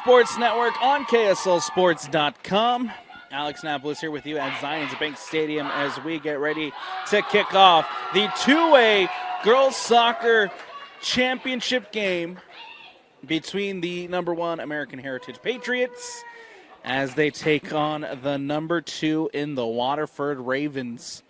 Sports Network on KSLSports.com. Alex Napolis here with you at Zions Bank Stadium as we get ready to kick off the 2A girls soccer championship game between the number 1 American Heritage Patriots as they take on the number 2 in the Waterford Ravens.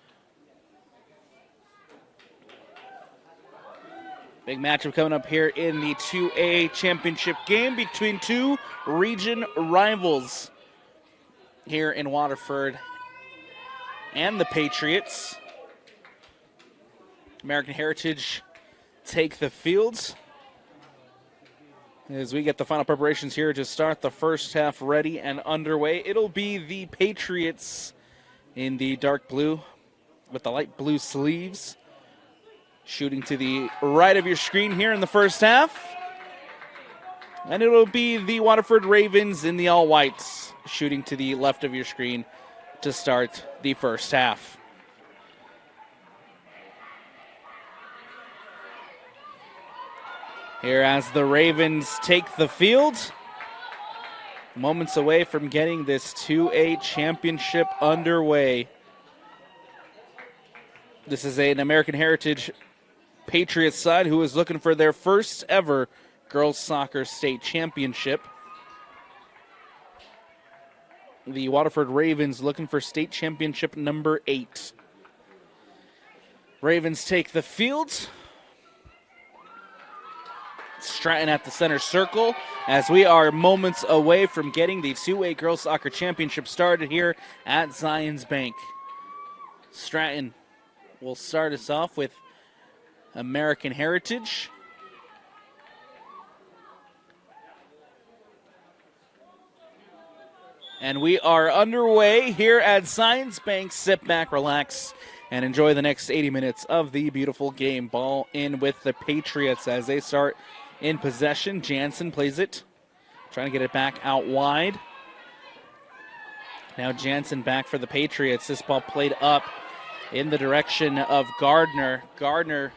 Big matchup coming up here in the 2A championship game between two region rivals here in Waterford and the Patriots. American Heritage take the field as we get the final preparations here to start the first half ready and underway. It'll be the Patriots in the dark blue with the light blue sleeves, shooting to the right of your screen here in the first half. And it'll be the Waterford Ravens in the all whites, shooting to the left of your screen to start the first half. Here as the Ravens take the field, moments away from getting this 2A championship underway. This is an American Heritage Patriots side who is looking for their first ever girls soccer state championship. The Waterford Ravens looking for state championship number 8. Ravens take the field. Stratton at the center circle as we are moments away from getting the 2A girls soccer championship started here at Zions Bank. Stratton will start us off with American Heritage. And we are underway here at Zions Bank. Sit back, relax, and enjoy the next 80 minutes of the beautiful game. Ball in with the Patriots as they start in possession. Jansen plays it, trying to get it back out wide. Now Jansen back for the Patriots. This ball played up in the direction of Gardner. Gardner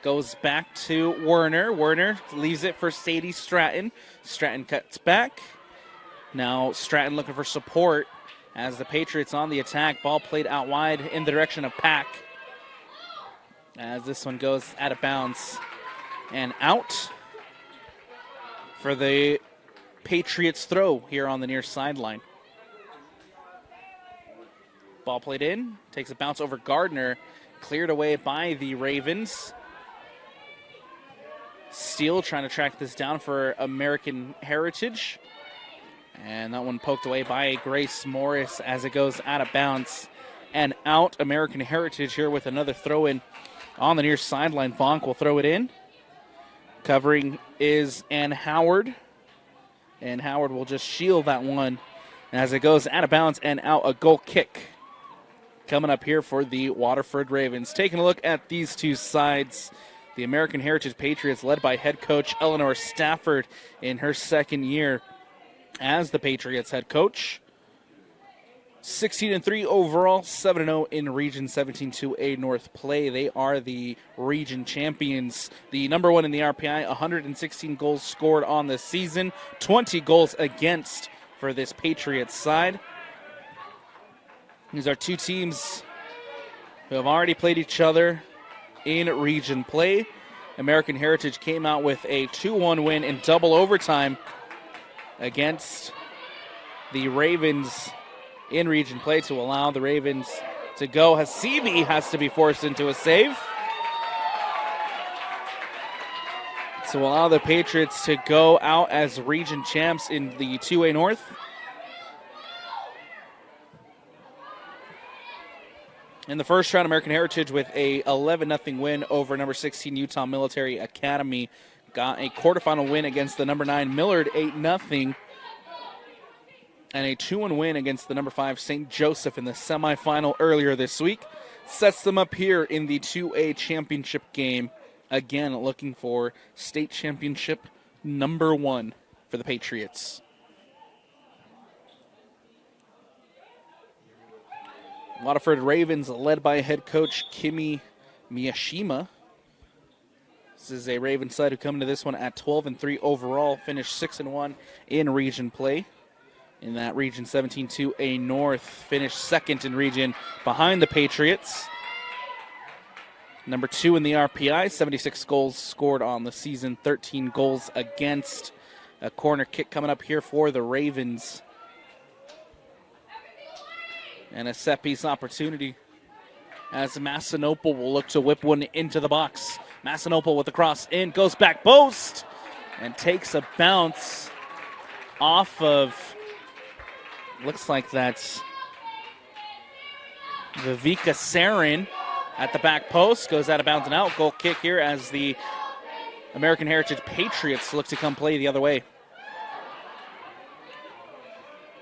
goes back to Werner. Werner leaves it for Sadie Stratton. Stratton cuts back. Now Stratton looking for support as the Patriots on the attack. Ball played out wide in the direction of Pack. As this one goes out of bounds and out for the Patriots throw here on the near sideline. Ball played in, takes a bounce over Gardner, cleared away by the Ravens. Steele trying to track this down for American Heritage. And that one poked away by Grace Morris as it goes out of bounds and out. American Heritage here with another throw in on the near sideline. Vonk will throw it in. Covering is Ann Howard. And Howard will just shield that one as it goes out of bounds and out. A goal kick coming up here for the Waterford Ravens. Taking a look at these two sides. The American Heritage Patriots led by head coach Eleanor Stafford in her second year as the Patriots head coach. 16-3 overall, 7-0 in Region 17 2A North play. They are the region champions. The number 1 in the RPI, 116 goals scored on the season, 20 goals against for this Patriots side. These are two teams who have already played each other in region play. American Heritage came out with a 2-1 win in double overtime against the Ravens in region play to allow the Ravens to go. Hasibi has to be forced into a save to allow the Patriots to go out as region champs in the 2A North. In the first round, American Heritage with a 11-0 win over number 16 Utah Military Academy. Got a quarterfinal win against the number 9 Millard, 8-0. And a 2-1 win against the number 5 St. Joseph in the semifinal earlier this week. Sets them up here in the 2A championship game. Again, looking for state championship number 1 for the Patriots. Waterford Ravens led by head coach Kimi Miyashima. This is a Ravens side who come into this one at 12-3 overall, finished 6-1 in region play. In that region 17-2A North, finished second in region behind the Patriots. Number 2 in the RPI, 76 goals scored on the season, 13 goals against. A corner kick coming up here for the Ravens. And a set piece opportunity as Masinople will look to whip one into the box. Masinople with the cross in, goes back post, and takes a bounce off of, looks like that's Viveka Sarin at the back post, goes out of bounds and out. Goal kick here as the American Heritage Patriots look to come play the other way.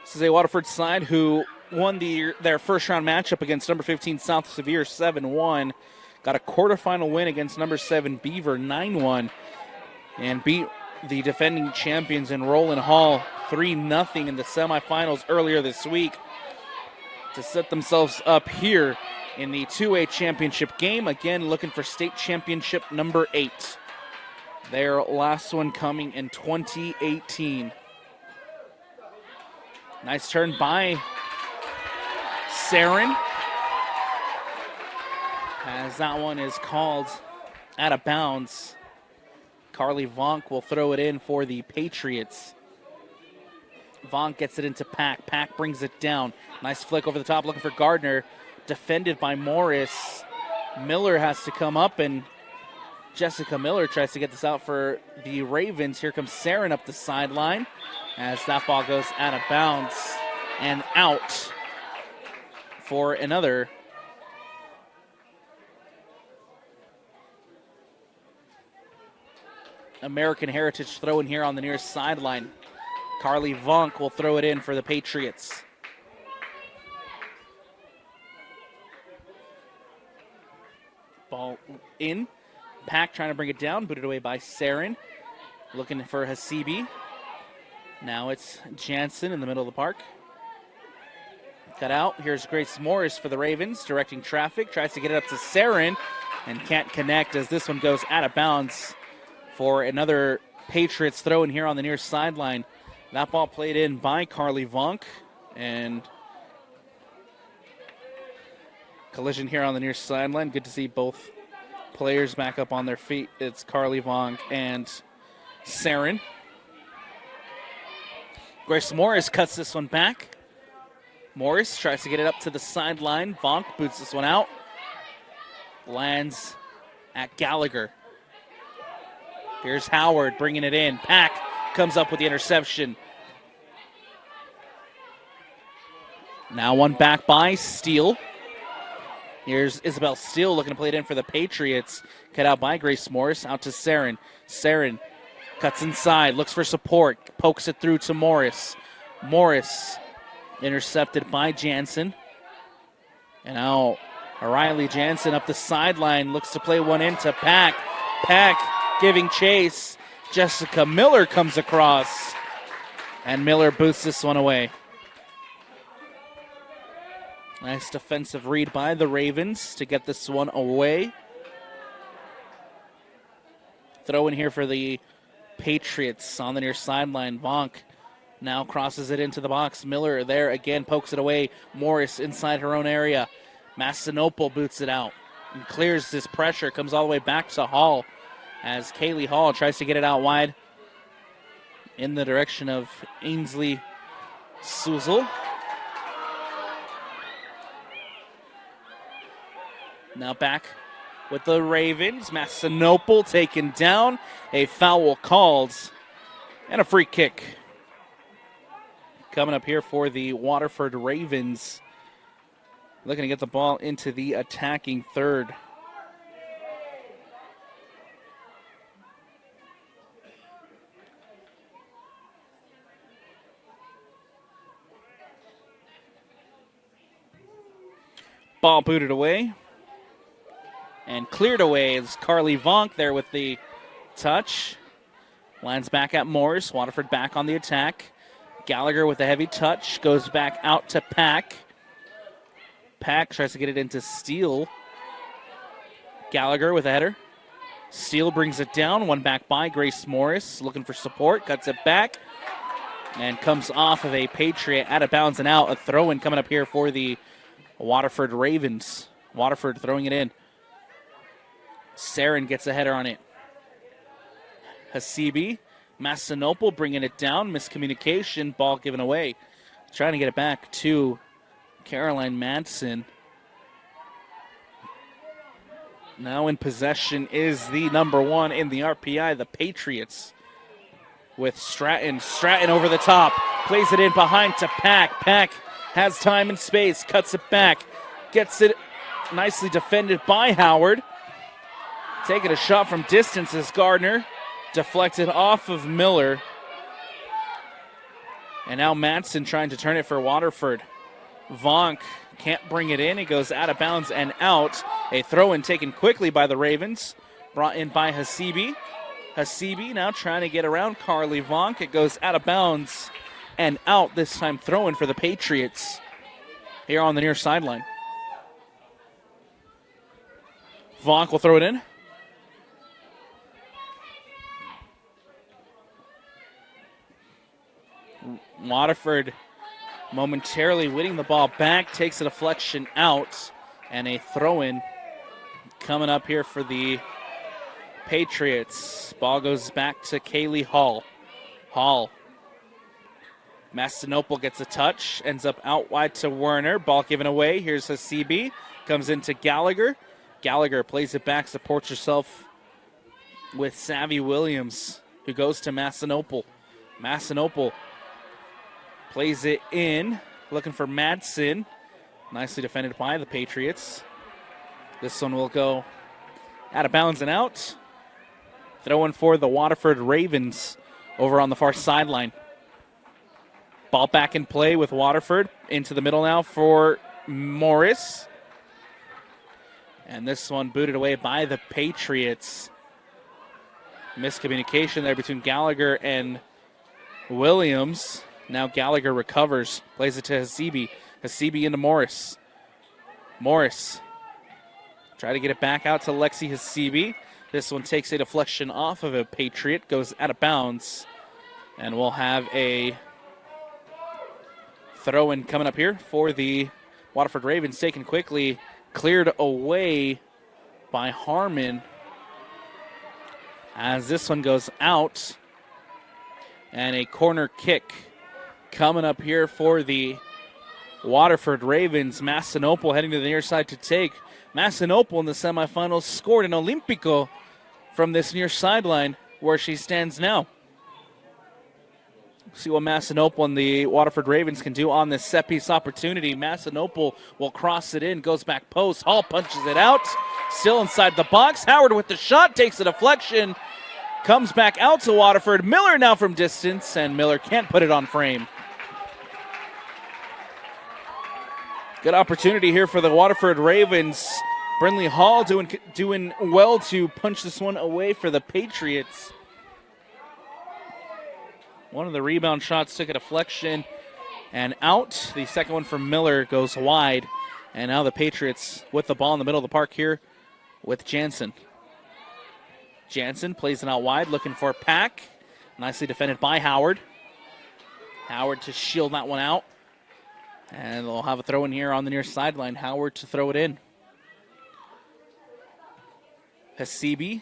This is a Waterford side who won their first round matchup against number 15 South Sevier 7-1. Got a quarterfinal win against number 7 Beaver 9-1. And beat the defending champions in Roland Hall 3-0 in the semifinals earlier this week to set themselves up here in the 2A championship game. Again, looking for state championship number 8. Their last one coming in 2018. Nice turn by Sarin. As that one is called out of bounds. Carly Vonk will throw it in for the Patriots. Vonk gets it into Pack. Pack brings it down. Nice flick over the top, looking for Gardner. Defended by Morris. Miller has to come up, and Jessica Miller tries to get this out for the Ravens. Here comes Sarin up the sideline as that ball goes out of bounds and out for another American Heritage throw in here on the near sideline. Carly Vonk will throw it in for the Patriots. Ball in. Pack trying to bring it down, booted away by Sarin. Looking for Hasibi. Now it's Jansen in the middle of the park. Cut out. Here's Grace Morris for the Ravens, directing traffic. Tries to get it up to Sarin and can't connect as this one goes out of bounds for another Patriots throw in here on the near sideline. That ball played in by Carly Vonk, and collision here on the near sideline. Good to see both players back up on their feet. It's Carly Vonk and Sarin. Grace Morris cuts this one back. Morris tries to get it up to the sideline. Vonk boots this one out. Lands at Gallagher. Here's Howard bringing it in. Pack comes up with the interception. Now one back by Steele. Here's Isabel Steele looking to play it in for the Patriots. Cut out by Grace Morris. Out to Sarin. Sarin cuts inside. Looks for support. Pokes it through to Morris. Morris intercepted by Jansen. And now O'Reilly Jansen up the sideline. Looks to play one into Pack. Pack giving chase. Jessica Miller comes across. And Miller boots this one away. Nice defensive read by the Ravens to get this one away. Throw in here for the Patriots on the near sideline. Vonk now crosses it into the box. Miller there again, pokes it away. Morris inside her own area. Masinople boots it out and clears this pressure. Comes all the way back to Hall as Kaylee Hall tries to get it out wide in the direction of Ainsley Suzel. Now back with the Ravens. Masinople taken down. A foul called and a free kick. Coming up here for the Waterford Ravens. Looking to get the ball into the attacking third. Ball booted away. And cleared away is Carly Vonk there with the touch. Lands back at Morris. Waterford back on the attack. Gallagher with a heavy touch. Goes back out to Pack. Pack tries to get it into Steele. Gallagher with a header. Steele brings it down. One back by Grace Morris. Looking for support. Cuts it back. And comes off of a Patriot out of bounds and out. A throw-in coming up here for the Waterford Ravens. Waterford throwing it in. Sarin gets a header on it. Hasibi. Masinople bringing it down. Miscommunication. Ball given away. Trying to get it back to Caroline Madsen. Now in possession is the number one in the RPI, the Patriots. With Stratton. Stratton over the top. Plays it in behind to Pack. Pack has time and space. Cuts it back. Gets it nicely defended by Howard. Taking a shot from distance is Gardner. Deflected off of Miller. And now Madsen trying to turn it for Waterford. Vonk can't bring it in. It goes out of bounds and out. A throw-in taken quickly by the Ravens. Brought in by Hasibi. Hasibi now trying to get around Carly Vonk. It goes out of bounds and out. This time throw-in for the Patriots here on the near sideline. Vonk will throw it in. Waterford momentarily winning the ball back, takes a deflection out, and a throw-in coming up here for the Patriots. Ball goes back to Kaylee Hall. Hall. Masinople gets a touch, ends up out wide to Werner. Ball given away. Here's Hasibi. Comes into Gallagher. Gallagher plays it back, supports herself with Savvy Williams, who goes to Masinople. Masinople plays it in, looking for Madsen. Nicely defended by the Patriots. This one will go out of bounds and out. Throwing for the Waterford Ravens over on the far sideline. Ball back in play with Waterford. Into the middle now for Morris. And this one booted away by the Patriots. Miscommunication there between Gallagher and Williams. Now Gallagher recovers, plays it to Hasibi. Hasibi into Morris. Morris. Try to get it back out to Lexi Hasibi. This one takes a deflection off of a Patriot, goes out of bounds. And we'll have a throw-in coming up here for the Waterford Ravens. Taken quickly, cleared away by Harmon. As this one goes out. And a corner kick coming up here for the Waterford Ravens. Masinople heading to the near side to take. Masinople in the semifinals scored an Olympico from this near sideline where she stands now. See what Masinople and the Waterford Ravens can do on this set-piece opportunity. Masinople will cross it in, goes back post. Hall punches it out. Still inside the box. Howard with the shot, takes a deflection. Comes back out to Waterford. Miller now from distance, and Miller can't put it on frame. Good opportunity here for the Waterford Ravens. Brindley Hall doing well to punch this one away for the Patriots. One of the rebound shots took a deflection and out. The second one from Miller goes wide. And now the Patriots with the ball in the middle of the park here with Jansen. Jansen plays it out wide, looking for Pack. Nicely defended by Howard. Howard to shield that one out. And they'll have a throw in here on the near sideline. Howard to throw it in. Hasibi.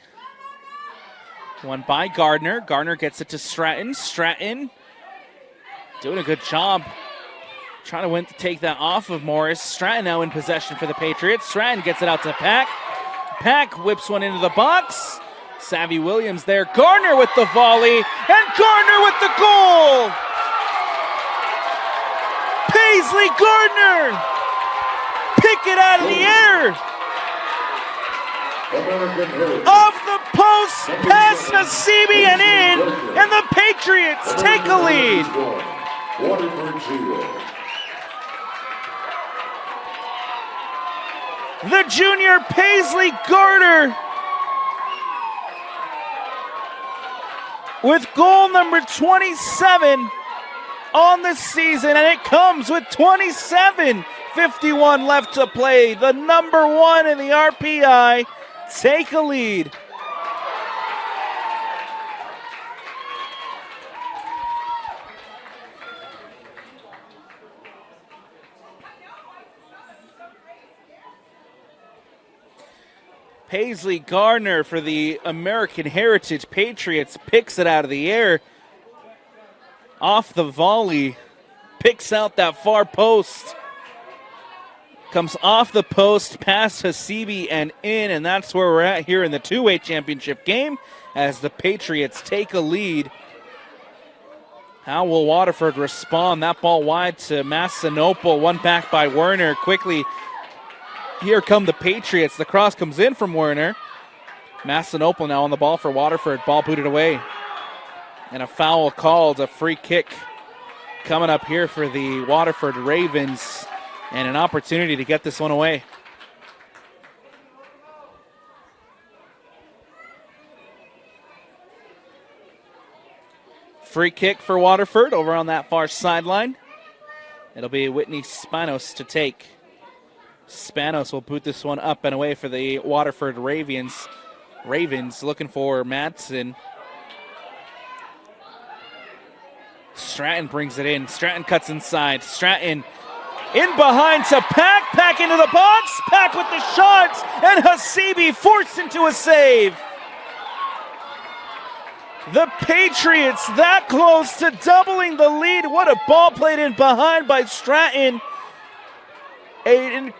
One by Gardner. Gardner gets it to Stratton. Stratton doing a good job trying to take that off of Morris. Stratton now in possession for the Patriots. Stratton gets it out to Pack. Pack whips one into the box. Savvy Williams there. Gardner with the volley. And Gardner with the goal! Paisley Gardner! Pick it out of the air! Off the post, past Hasibi and in, and the Patriots take a lead. The junior Paisley Gardner with goal number 27 on the season, and it comes with 27:51 left to play. The number one in the RPI take a lead. Paisley Gardner for the American Heritage Patriots picks it out of the air. Off the volley, picks out that far post. Comes off the post, past Hasibi and in, and that's where we're at here in the two-way championship game as the Patriots take a lead. How will Waterford respond? That ball wide to Massinopol, one back by Werner. Quickly, here come the Patriots. The cross comes in from Werner. Massinopol now on the ball for Waterford. Ball booted away. And a foul called, a free kick coming up here for the Waterford Ravens. And an opportunity to get this one away. Free kick for Waterford over on that far sideline. It'll be Whitney Spanos to take. Spanos will boot this one up and away for the Waterford Ravens. Ravens looking for Madsen. Stratton brings it in. Stratton cuts inside. Stratton in behind to Pack. Pack into the box. Pack with the shots. And Hasibi forced into a save. The Patriots that close to doubling the lead. What a ball played in behind by Stratton. A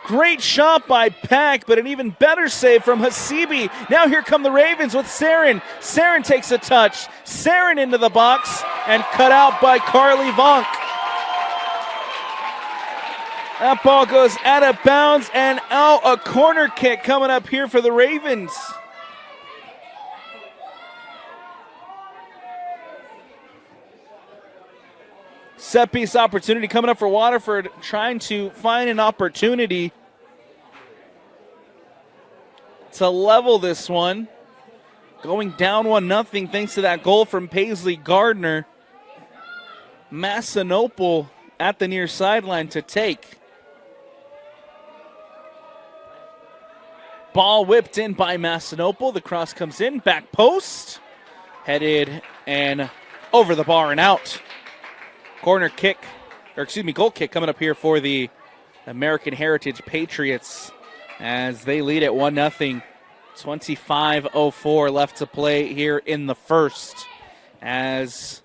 great shot by Pack, but an even better save from Hasibi. Now here come the Ravens with Sarin. Sarin takes a touch. Sarin into the box and cut out by Carly Vonk. That ball goes out of bounds and out. A corner kick coming up here for the Ravens. Set piece opportunity coming up for Waterford, trying to find an opportunity to level this one. Going down 1-0 thanks to that goal from Paisley Gardner. Massinopol at the near sideline to take. Ball whipped in by Massinopol. The cross comes in, back post. Headed and over the bar and out. Goal kick coming up here for the American Heritage Patriots as they lead at 1-0. 25:04 left to play here in the first as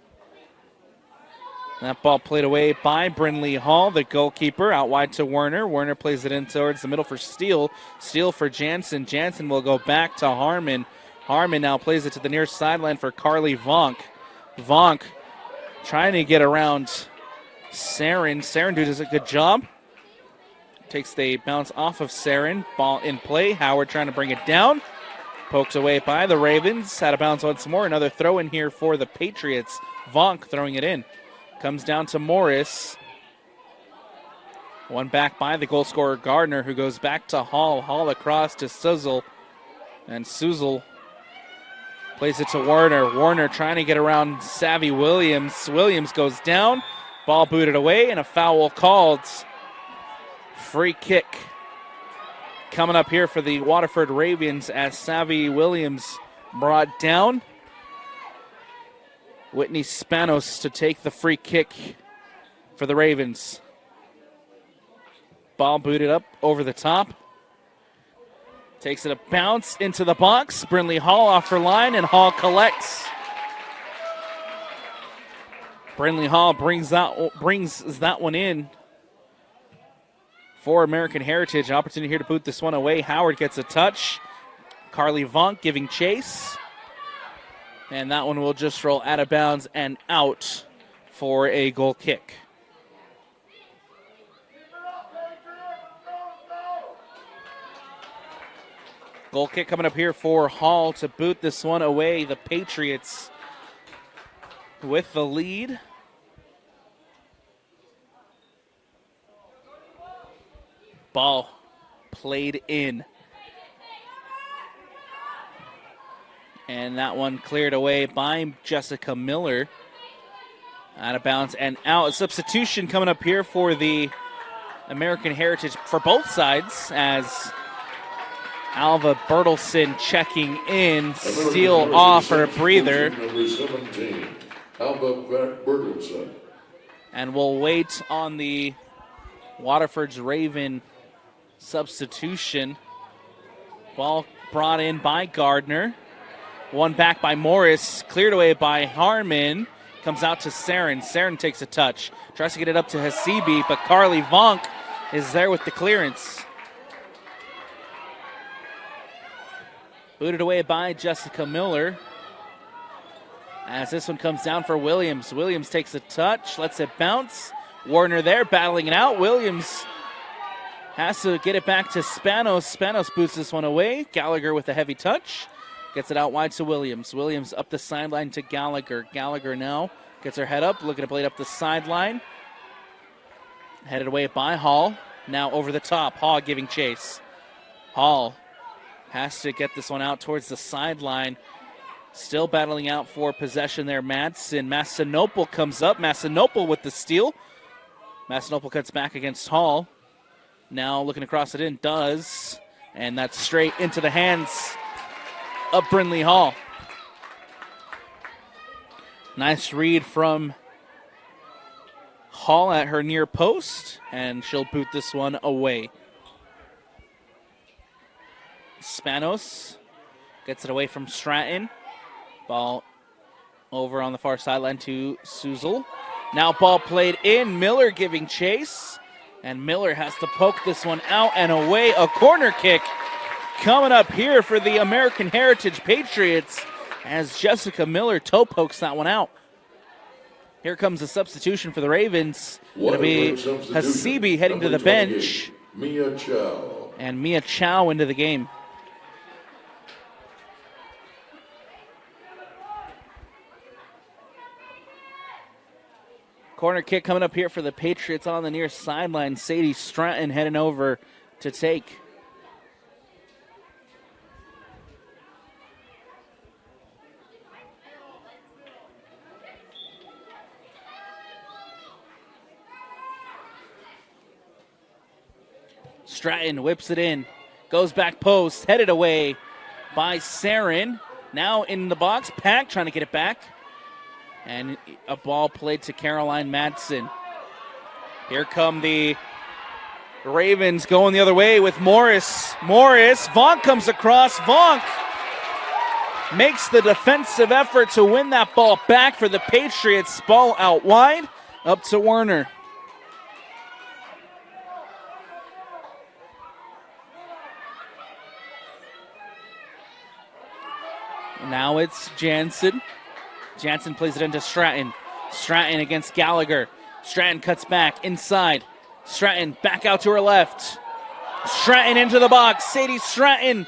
that ball played away by Brinley Hall, the goalkeeper, out wide to Werner. Werner plays it in towards the middle for Steele. Steele for Jansen. Jansen will go back to Harmon. Harmon now plays it to the near sideline for Carly Vonk. Vonk trying to get around Sarin. Sarin does a good job. Takes the bounce off of Sarin. Ball in play. Howard trying to bring it down. Pokes away by the Ravens. Out of bounds once more. Another throw in here for the Patriots. Vonk throwing it in. Comes down to Morris. One back by the goal scorer Gardner, who goes back to Hall. Hall across to Suzzle. And Suzzle plays it to Warner. Warner trying to get around Savvy Williams. Williams goes down. Ball booted away and a foul called. Free kick coming up here for the Waterford Ravens as Savvy Williams brought down. Whitney Spanos to take the free kick for the Ravens. Ball booted up over the top. Takes it a bounce into the box. Brinley Hall off her line, and Hall collects. Brinley Hall brings that one in for American Heritage. An opportunity here to boot this one away. Howard gets a touch. Carly Vonk giving chase. And that one will just roll out of bounds and out for a goal kick. Goal kick coming up here for Hall to boot this one away. The Patriots with the lead. Ball played in. And that one cleared away by Jessica Miller. Out of bounds and out. A substitution coming up here for the American Heritage for both sides as Alva Bertelson checking in. Steele off for a breather. Number 17, Alva Bertelson. And we'll wait on the Waterford's Raven substitution. Ball brought in by Gardner. One back by Morris. Cleared away by Harmon. Comes out to Saren. Saren takes a touch. Tries to get it up to Hasibi, but Carly Vonk is there with the clearance. Booted away by Jessica Miller. As this one comes down for Williams. Williams takes a touch, lets it bounce. Warner there battling it out. Williams has to get it back to Spanos. Spanos boots this one away. Gallagher with a heavy touch. Gets it out wide to Williams. Williams up the sideline to Gallagher. Gallagher now gets her head up, looking to play it up the sideline. Headed away by Hall. Now over the top. Hall giving chase. Hall has to get this one out towards the sideline. Still battling out for possession there, Madsen. Massinopol comes up. Massinopol with the steal. Massinopol cuts back against Hall. Now looking to cross it in. Does. And that's straight into the hands of Brindley Hall. Nice read from Hall at her near post. And she'll boot this one away. Spanos gets it away from Stratton. Ball over on the far sideline to Suzel. Now ball played in. Miller giving chase. And Miller has to poke this one out and away. A corner kick coming up here for the American Heritage Patriots as Jessica Miller toe pokes that one out. Here comes the substitution for the Ravens. It'll be Hasibi heading to the bench. Mia Chow. And Mia Chow into the game. Corner kick coming up here for the Patriots on the near sideline. Sadie Stratton heading over to take. Stratton whips it in. Goes back post. Headed away by Saren. Now in the box. Pack trying to get it back. And a ball played to Caroline Madsen. Here come the Ravens going the other way with Morris. Vonk comes across. Vonk makes the defensive effort to win that ball back for the Patriots. Ball out wide, up to Werner. Now it's Jansen. Jansen plays it into Stratton. Stratton against Gallagher. Stratton cuts back inside. Stratton back out to her left. Stratton into the box. Sadie Stratton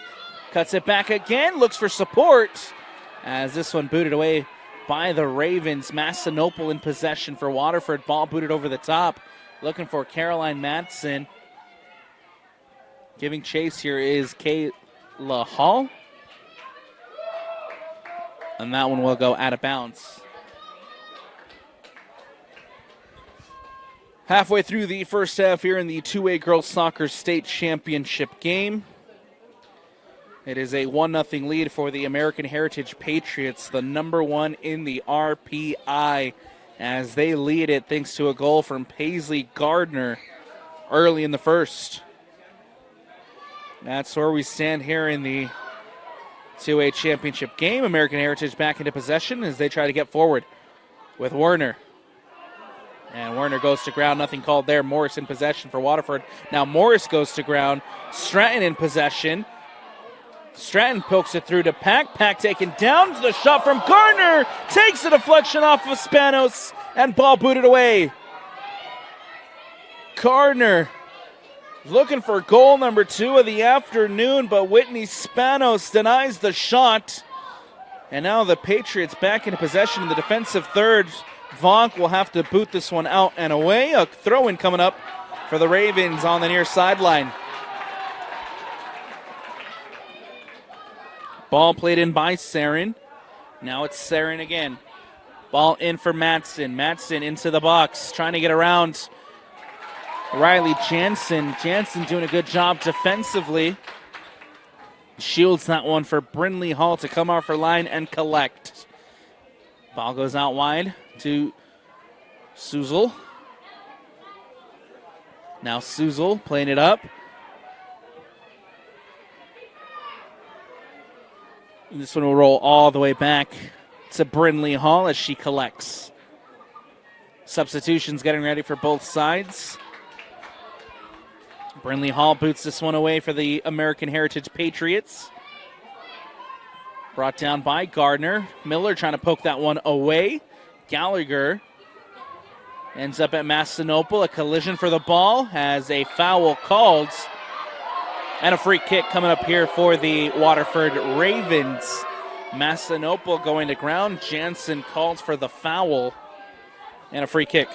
cuts it back again. Looks for support as this one booted away by the Ravens. Massinopol in possession for Waterford. Ball booted over the top. Looking for Caroline Madsen. Giving chase here is Kayla Hall. And that one will go out of bounds. Halfway through the first half here in the 2A Girls Soccer State Championship game. It is a 1-0 lead for the American Heritage Patriots, the number one in the RPI, as they lead it thanks to a goal from Paisley Gardner early in the first. That's where we stand here in the 2A championship game. American Heritage back into possession as they try to get forward with Werner. And Werner goes to ground. Nothing called there. Morris in possession for Waterford. Now Morris goes to ground. Stratton in possession. Stratton pokes it through to Pack. Pack taken down. The shot from Gardner. Takes a deflection off of Spanos. And ball booted away. Gardner looking for goal number 2 of the afternoon, but Whitney Spanos denies the shot. And now the Patriots back into possession in the defensive third. Vonk will have to boot this one out and away. A throw-in coming up for the Ravens on the near sideline. Ball played in by Saren. Now it's Saren again. Ball in for Madsen. Madsen into the box, trying to get around Riley Jansen. Jansen doing a good job defensively. Shields that one for Brindley Hall to come off her line and collect. Ball goes out wide to Suzel. Now Suzel playing it up. This one will roll all the way back to Brindley Hall as she collects. Substitutions getting ready for both sides. Brindley Hall boots this one away for the American Heritage Patriots. Brought down by Gardner. Miller trying to poke that one away. Gallagher ends up at Massanutten. A collision for the ball. Has a foul called. And a free kick coming up here for the Waterford Ravens. Massanutten going to ground. Jansen calls for the foul. And a free kick.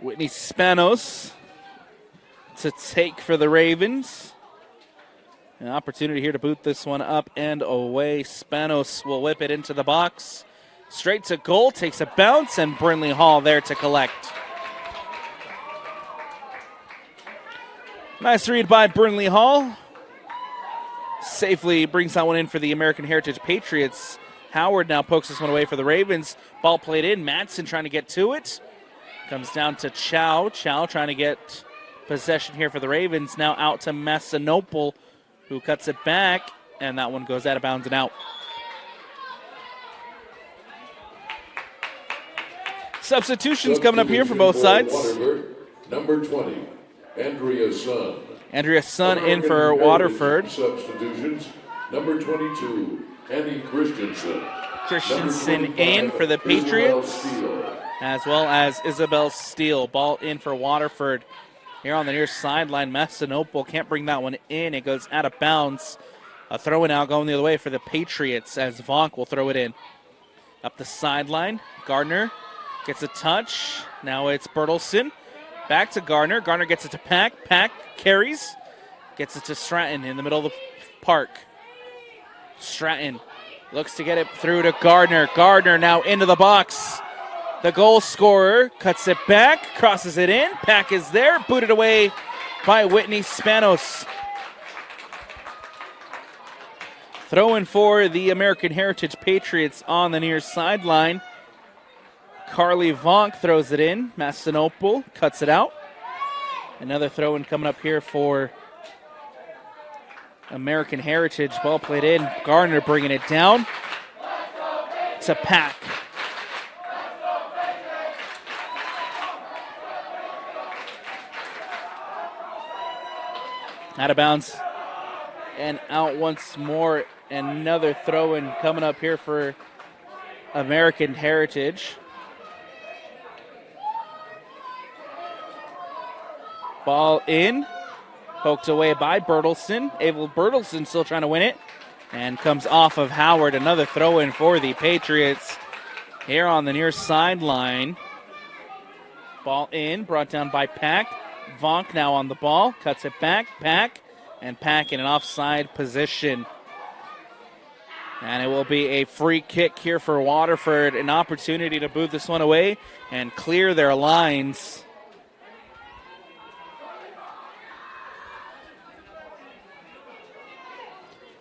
Whitney Spanos to take for the Ravens. An opportunity here to boot this one up and away. Spanos will whip it into the box. Straight to goal, takes a bounce, and Brindley Hall there to collect. Nice read by Brindley Hall. Safely brings that one in for the American Heritage Patriots. Howard now pokes this one away for the Ravens. Ball played in. Madsen trying to get to it. Comes down to Chow. Chow trying to get possession here for the Ravens. Now out to Massanutten, who cuts it back, and that one goes out of bounds and out. Substitutions coming up here for both sides. Waterford, number 20, Andrea Sun. Andrea Sun in for Waterford. Substitutions, number 22, Annie Christensen. Christensen in for the Patriots, as well as Isabel Steele. Ball in for Waterford. Here on the near sideline, Massanutten can't bring that one in. It goes out of bounds. A throw in now going the other way for the Patriots as Vonk will throw it in. Up the sideline, Gardner gets a touch. Now it's Bertelsen. Back to Gardner. Gardner gets it to Pack. Pack carries. Gets it to Stratton in the middle of the park. Stratton looks to get it through to Gardner. Gardner now into the box. The goal scorer cuts it back, crosses it in. Pack is there, booted away by Whitney Spanos. Throw in for the American Heritage Patriots on the near sideline. Carly Vonk throws it in. Massanutten cuts it out. Another throw in coming up here for American Heritage. Ball played in. Gardner bringing it down to Pack. Out of bounds and out once more. Another throw in coming up here for American Heritage. Ball in, poked away by Bertelsen. Abel Bertelsen still trying to win it, and comes off of Howard. Another throw in for the Patriots here on the near sideline. Ball in, brought down by Pack. Vonk now on the ball, cuts it back. Pack, and Pack in an offside position. And it will be a free kick here for Waterford. An opportunity to boot this one away and clear their lines.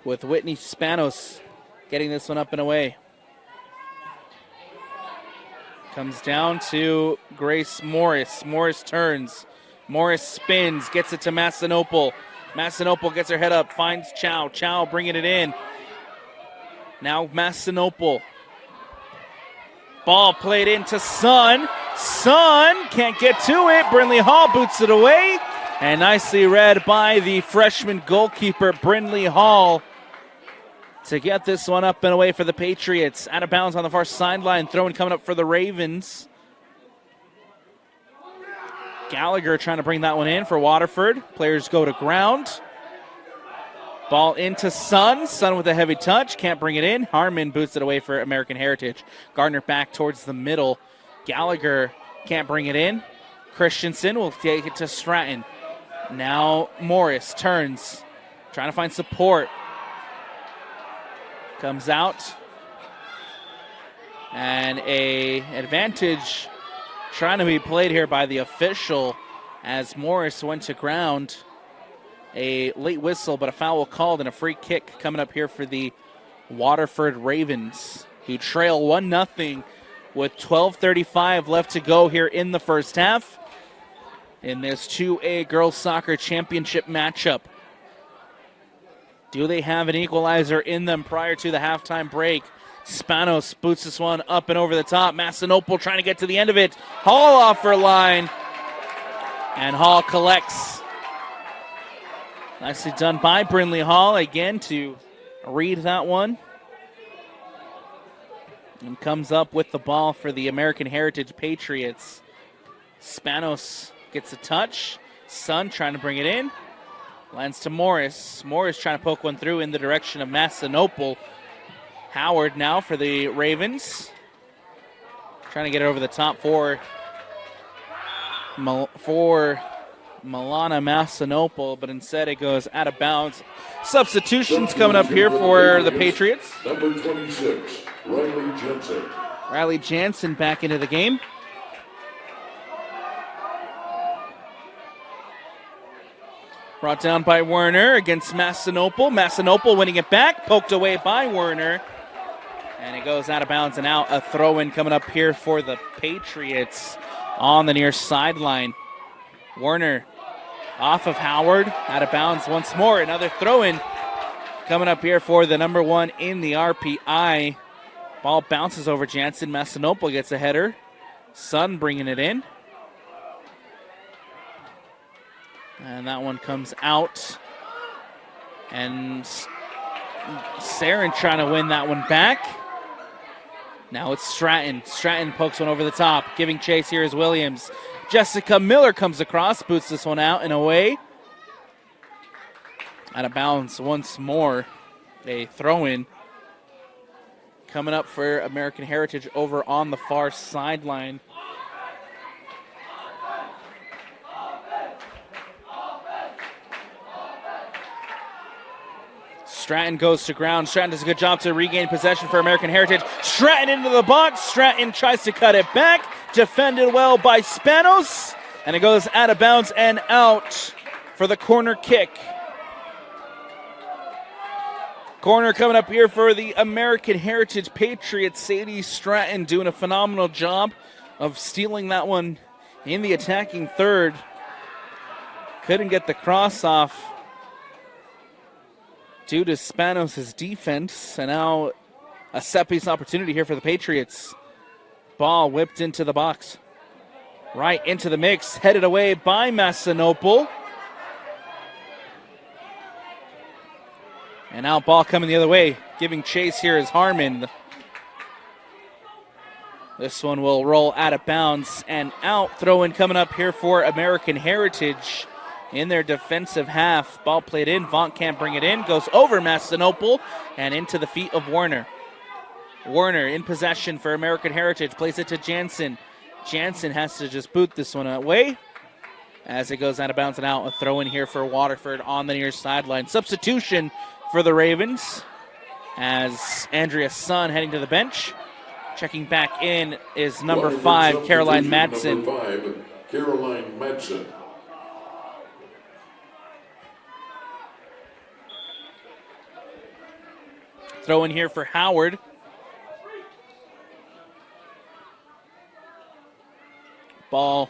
With Whitney Spanos getting this one up and away. Comes down to Grace Morris. Morris turns. Morris spins, gets it to Massanutten. Massanutten gets her head up, finds Chow. Chow bringing it in. Now Massanutten. Ball played into Sun. Sun can't get to it. Brindley Hall boots it away. And nicely read by the freshman goalkeeper, Brindley Hall, to get this one up and away for the Patriots. Out of bounds on the far sideline. Throwing coming up for the Ravens. Gallagher trying to bring that one in for Waterford. Players go to ground. Ball into Sun. Sun with a heavy touch. Can't bring it in. Harmon boots it away for American Heritage. Gardner back towards the middle. Gallagher can't bring it in. Christensen will take it to Stratton. Now Morris turns. Trying to find support. Comes out. And a advantage trying to be played here by the official as Morris went to ground. A late whistle, but a foul called and a free kick coming up here for the Waterford Ravens, who trail 1-0 with 12:35 left to go here in the first half. in this 2A girls soccer championship matchup. Do they have an equalizer in them prior to the halftime break? Spanos boots this one up and over the top. Massanopol trying to get to the end of it. Hall off her line. And Hall collects. Nicely done by Brinley Hall again to read that one. And comes up with the ball for the American Heritage Patriots. Spanos gets a touch. Sun trying to bring it in. Lands to Morris. Morris trying to poke one through in the direction of Massanopol. Howard now for the Ravens. Trying to get it over the top for Milana Massanopol, but instead it goes out of bounds. Substitutions coming up here for the Patriots. Number 26, Riley Jensen. Riley Jansen back into the game. Brought down by Werner against Massanopol. Massanopol winning it back, poked away by Werner. And it goes out of bounds and out. A throw-in coming up here for the Patriots on the near sideline. Werner off of Howard, out of bounds once more. Another throw-in coming up here for the number one in the RPI. Ball bounces over Jansen. Massanopol gets a header. Sun bringing it in. And that one comes out. And Saren trying to win that one back. Now it's Stratton. Stratton pokes one over the top. Giving chase here is Williams. Jessica Miller comes across, boots this one out and away. Out of bounds once more. A throw-in coming up for American Heritage over on the far sideline. Stratton goes to ground. Stratton does a good job to regain possession for American Heritage. Stratton into the box. Stratton tries to cut it back. Defended well by Spanos. And it goes out of bounds and out for the corner kick. Corner coming up here for the American Heritage Patriots. Sadie Stratton doing a phenomenal job of stealing that one in the attacking third. Couldn't get the cross off due to Spanos' defense. And now a set-piece opportunity here for the Patriots. Ball whipped into the box. Right into the mix. Headed away by Massanopol. And now ball coming the other way. Giving chase here is Harmon. This one will roll out of bounds and out. Throw-in coming up here for American Heritage in their defensive half. Ball played in. Vaught can't bring it in. Goes over Massanopol and into the feet of Werner. Werner in possession for American Heritage. Plays it to Jansen. Jansen has to just boot this one away as it goes out of bounds and out. A throw in here for Waterford on the near sideline. Substitution for the Ravens as Andrea Sun heading to the bench. Checking back in is number 5, Caroline Madsen. Number 5, Caroline Madsen. Throw in here for Howard. Ball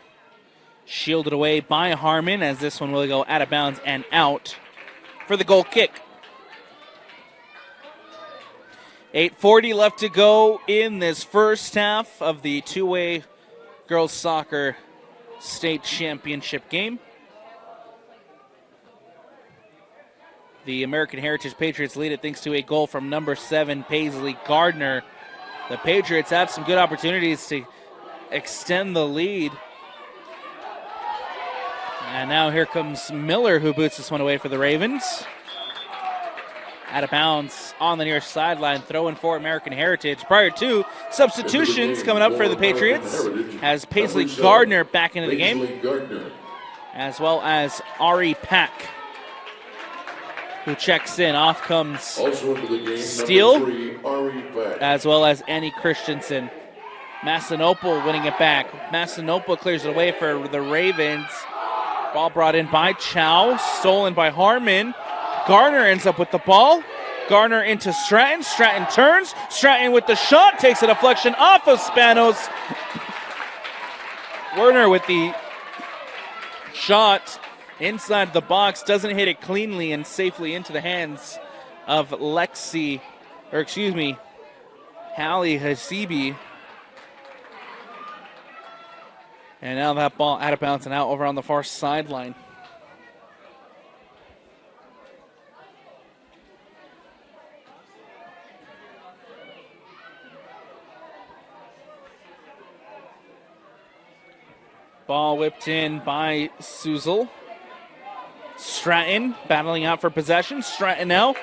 shielded away by Harmon as this one will go out of bounds and out for the goal kick. 8:40 left to go in this first half of the 2A girls soccer state championship game. The American Heritage Patriots lead it thanks to a goal from number 7, Paisley Gardner. The Patriots have some good opportunities to extend the lead. And now here comes Miller, who boots this one away for the Ravens. Out of bounds on the near sideline, throw in for American Heritage. Prior to substitutions coming up for the Patriots as Paisley Gardner back into the game, as well as Ari Pack, who checks in. Off comes Steele, as well as Annie Christensen. Massanopol winning it back. Massanopol clears it away for the Ravens. Ball brought in by Chow, stolen by Harmon. Garner ends up with the ball. Garner into Stratton. Stratton turns. Stratton with the shot. Takes a deflection off of Spanos. Werner with the Shot inside the box, doesn't hit it cleanly and safely into the hands of Hallie Hasibi. And now that ball out of bounds and out over on the far sideline. Ball whipped in by Suzel. Stratton battling out for possession. Stratton now.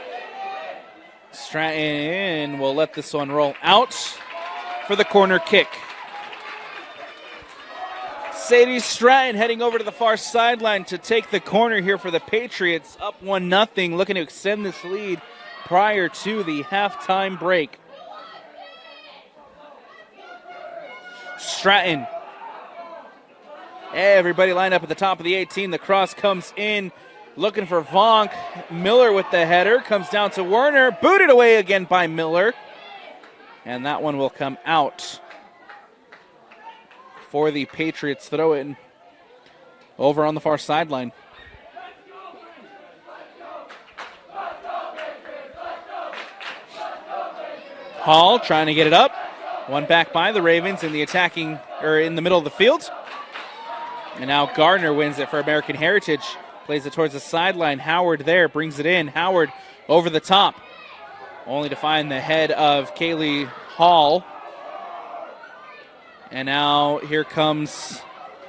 Stratton will let this one roll out for the corner kick. Sadie Stratton heading over to the far sideline to take the corner here for the Patriots. Up 1-0, looking to extend this lead prior to the halftime break. Stratton. Everybody lined up at the top of the 18. The cross comes in, looking for Vonk. Miller with the header. Comes down to Werner. Booted away again by Miller. And that one will come out for the Patriots throw-in over on the far sideline. Hall trying to get it up. One back by the Ravens in the attacking, or in the middle of the field. And now Gardner wins it for American Heritage. Plays it towards the sideline. Howard there, brings it in. Howard over the top. Only to find the head of Kaylee Hall. And now here comes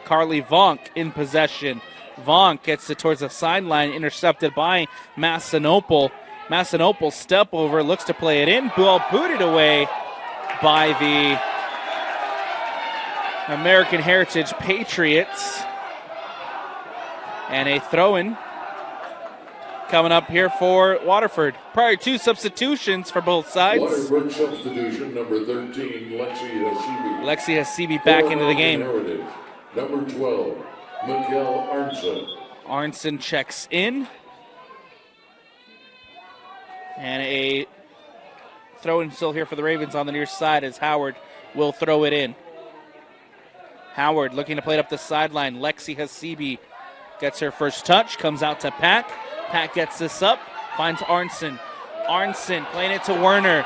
Carly Vonk in possession. Vonk gets it towards the sideline, intercepted by Massinopol. Massinopol step over, looks to play it in. Ball booted away by the American Heritage Patriots. And a throw-in coming up here for Waterford. Prior to substitutions for both sides. Waterford substitution, number 13, Lexi Hasibi back into the game. Heritage. Number 12, Mikkel Arnson. Arnson checks in. And a throw-in still here for the Ravens on the near side as Howard will throw it in. Howard looking to play it up the sideline. Lexi Hasibi gets her first touch, comes out to Pack. Pack gets this up, finds Arnson. Arnson playing it to Werner.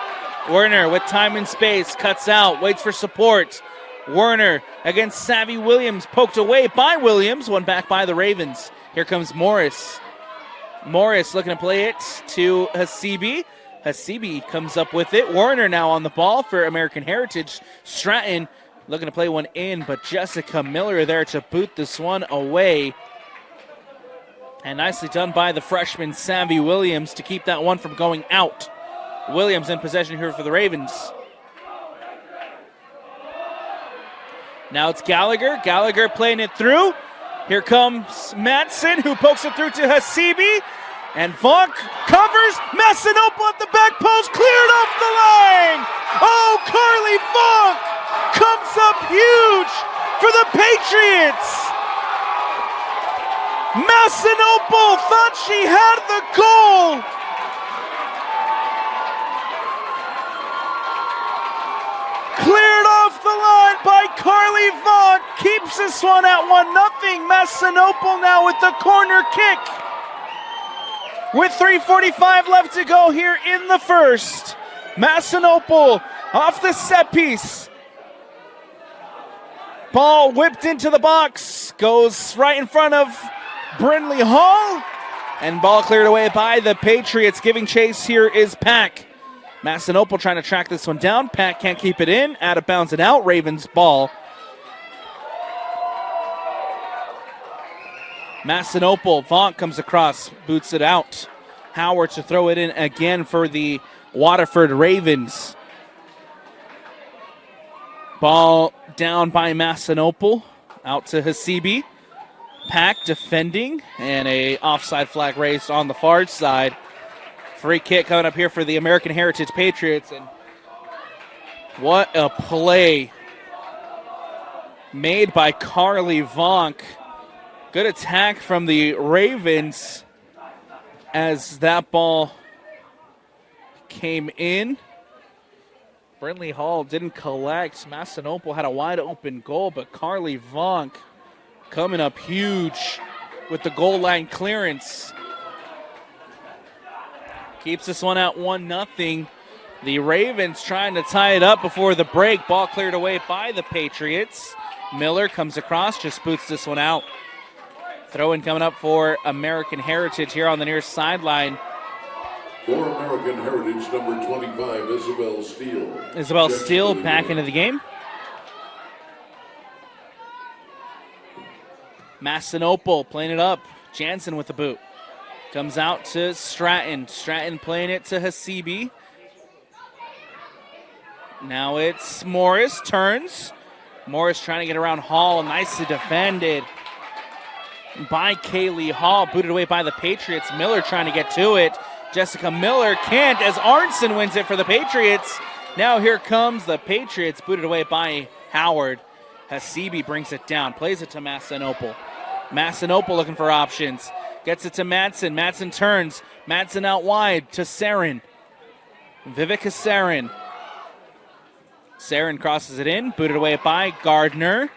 Werner with time and space, cuts out, waits for support. Werner against Savvy Williams, poked away by Williams, one back by the Ravens. Here comes Morris. Morris looking to play it to Hasibi. Hasibi comes up with it. Werner now on the ball for American Heritage. Stratton looking to play one in, but Jessica Miller there to boot this one away. And nicely done by the freshman Savvy Williams to keep that one from going out. Williams in possession here for the Ravens. Now it's Gallagher. Gallagher playing it through. Here comes Matson, who pokes it through to Hasibi. And Vonk covers. Massinopol at the back post, cleared off the line. Oh, Carly Vonk comes up huge for the Patriots. Massinopol thought she had the goal. Cleared off the line by Carly Vonk. Keeps this one at 1-0. Massinopol now with the corner kick. With 3:45 left to go here in the first. Massinopol off the set piece. Ball whipped into the box. Goes right in front of Brindley Hall. And ball cleared away by the Patriots. Giving chase here is Pack. Massinopol trying to track this one down. Pack can't keep it in. Out of bounds and out. Ravens ball. Massinopol. Vonk comes across. Boots it out. Howard to throw it in again for the Waterford Ravens. Ball down by Massinopol. Out to Hasibi. Pack defending. And a offside flag raised on the far side. Free kick coming up here for the American Heritage Patriots. And what a play made by Carly Vonk. Good attack from the Ravens as that ball came in. Brindley Hall didn't collect. Massinopol had a wide open goal, but Carly Vonk coming up huge with the goal line clearance. Keeps this one at 1-0. The Ravens trying to tie it up before the break. Ball cleared away by the Patriots. Miller comes across, just boots this one out. Throw-in coming up for American Heritage here on the near sideline. For American Heritage, number 25, Isabel Steele. Isabel Steele back into the game. Massinopol playing it up. Jansen with the boot. Comes out to Stratton. Stratton playing it to Hasibi. Now it's Morris. Turns. Morris trying to get around Hall. Nicely defended by Kaylee Hall. Booted away by the Patriots. Miller trying to get to it. Jessica Miller can't as Arnson wins it for the Patriots. Now here comes the Patriots. Booted away by Howard. Hasibi brings it down. Plays it to Massinopol. Massinopol looking for options. Gets it to Madsen. Madsen turns. Madsen out wide to Sarin. Vivica Sarin. Sarin crosses it in. Booted away by Gardner.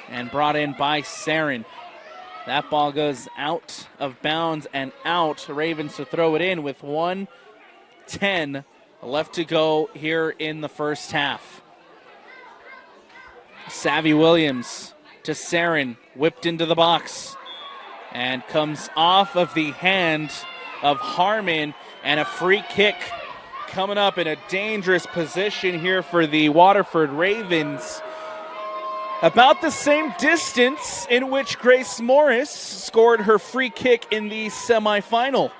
And brought in by Sarin. That ball goes out of bounds and out. Ravens to throw it in with 1:10 left to go here in the first half. Savvy Williams to Sarin, whipped into the box, and comes off of the hand of Harmon, and a free kick coming up in a dangerous position here for the Waterford Ravens. About the same distance in which Grace Morris scored her free kick in the semifinal.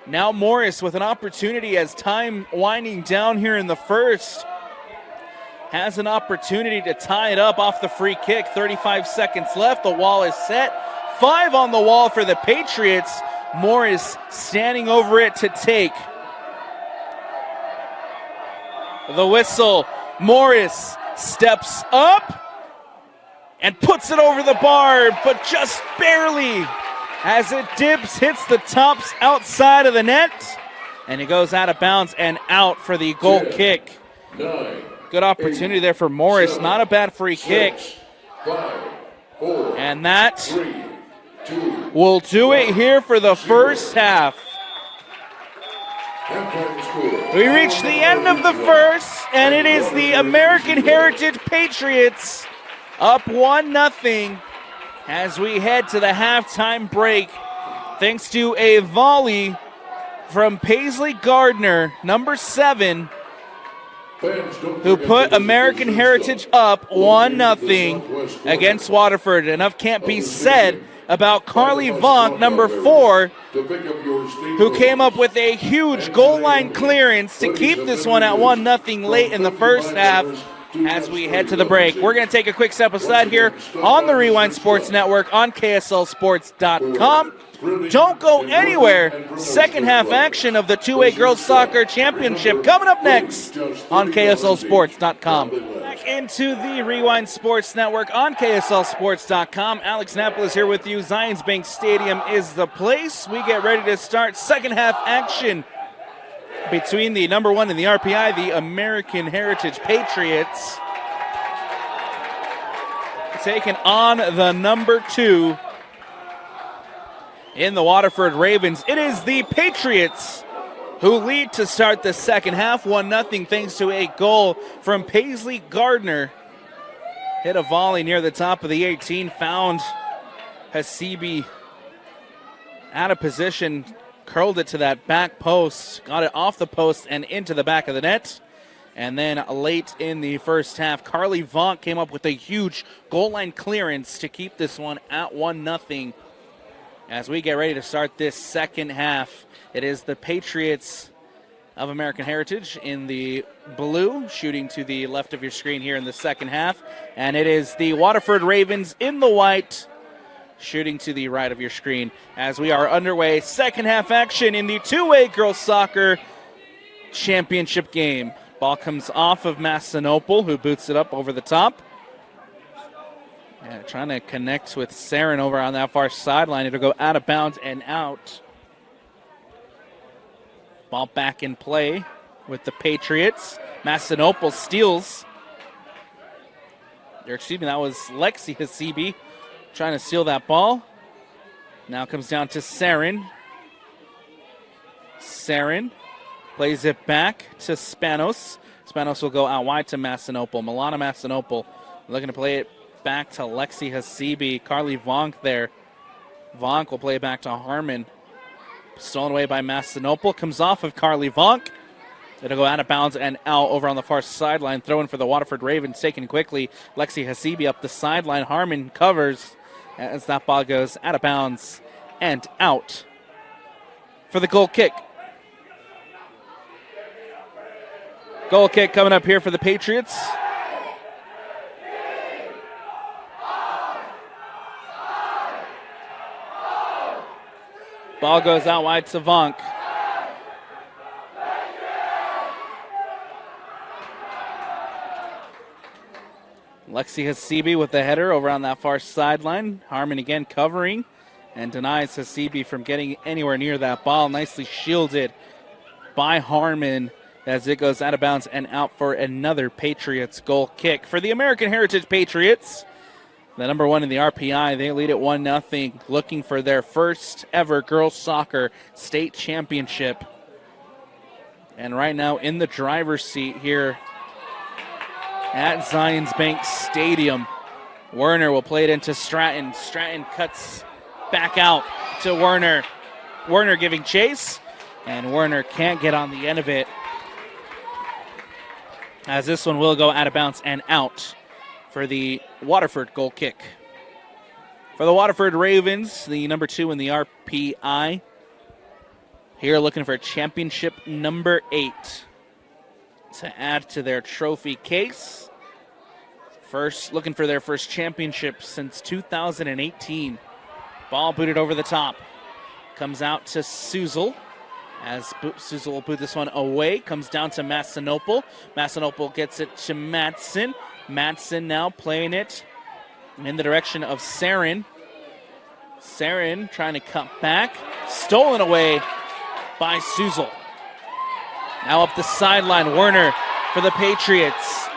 Now Morris with an opportunity as time winding down here in the first. Has an opportunity to tie it up off the free kick. 35 seconds left. The wall is set. 5 on the wall for the Patriots. Morris standing over it to take. The whistle. Morris steps up and puts it over the bar, but just barely as it dips, hits the tops outside of the net, and it goes out of bounds and out for the goal kick. 9. Good opportunity there for Morris. 7, Not a bad free 6, kick. 5, 4, And that 3, 2, will do it here for the first half. halftime score. We reach the end of the first, and it is the American Heritage Patriots up 1-0 as we head to the halftime break. Thanks to a volley from Paisley Gardner, number 7, who put American Heritage up 1-0 against Waterford. Enough can't be said about Carly Vonk, number 4, who came up with a huge goal line clearance to keep this one at 1-0 late in the first half as we head to the break. We're going to take a quick step aside here on the Rewind Sports Network on KSLSports.com. Don't go anywhere. Second half action of the 2A Girls Soccer Championship coming up next on KSLSports.com. Back into the Rewind Sports Network on KSLSports.com. Alex Napoli is here with you. Zions Bank Stadium is the place. We get ready to start second half action between the number 1 in the RPI, the American Heritage Patriots, taking on the number 2 in the Waterford Ravens. It is the Patriots who lead to start the second half, 1-0 thanks to a goal from Paisley Gardner. Hit a volley near the top of the 18, found Hasibi out of position, curled it to that back post, got it off the post and into the back of the net. And then late in the first half, Carly Vonk came up with a huge goal line clearance to keep this one at 1-0. As we get ready to start this second half, it is the Patriots of American Heritage in the blue, shooting to the left of your screen here in the second half. And it is the Waterford Ravens in the white, shooting to the right of your screen. As we are underway, second half action in the 2A Girls Soccer Championship game. Ball comes off of Massinopol, who boots it up over the top. Trying to connect with Sarin over on that far sideline. It'll go out of bounds and out. Ball back in play with the Patriots. Massinopol steals. Or excuse me, that was Lexi Hasibi trying to steal that ball. Now comes down to Sarin. Sarin plays it back to Spanos. Spanos will go out wide to Masinople. Milana Masinople looking to play it back to Lexi Hasibi. Carly Vonk there. Vonk will play it back to Harmon. Stolen away by Masinople. Comes off of Carly Vonk. It'll go out of bounds and out over on the far sideline. Throw-in for the Waterford Ravens. Taken quickly. Lexi Hasibi up the sideline. Harmon covers as that ball goes out of bounds and out for the goal kick. Goal kick coming up here for the Patriots. Ball goes out wide to Vonk. Lexi Hasibi with the header over on that far sideline. Harmon again covering and denies Hasibi from getting anywhere near that ball. Nicely shielded by Harmon as it goes out of bounds and out for another Patriots goal kick. For the American Heritage Patriots, the number one in the RPI, they lead at 1-0, looking for their first ever girls soccer state championship. And right now in the driver's seat here at Zions Bank Stadium. Werner will play it into Stratton. Stratton cuts back out to Werner. Werner giving chase, and Werner can't get on the end of it, as this one will go out of bounds and out for the Waterford goal kick. For the Waterford Ravens, the number 2 in the RPI, here looking for championship number 8 to add to their trophy case. Looking for their first championship since 2018. Ball booted over the top. Comes out to Suzel. As Suzel will boot this one away. Comes down to Masinople. Masinople gets it to Madsen. Madsen now playing it in the direction of Sarin. Sarin trying to cut back. Stolen away by Suzel. Now up the sideline, Werner for the Patriots.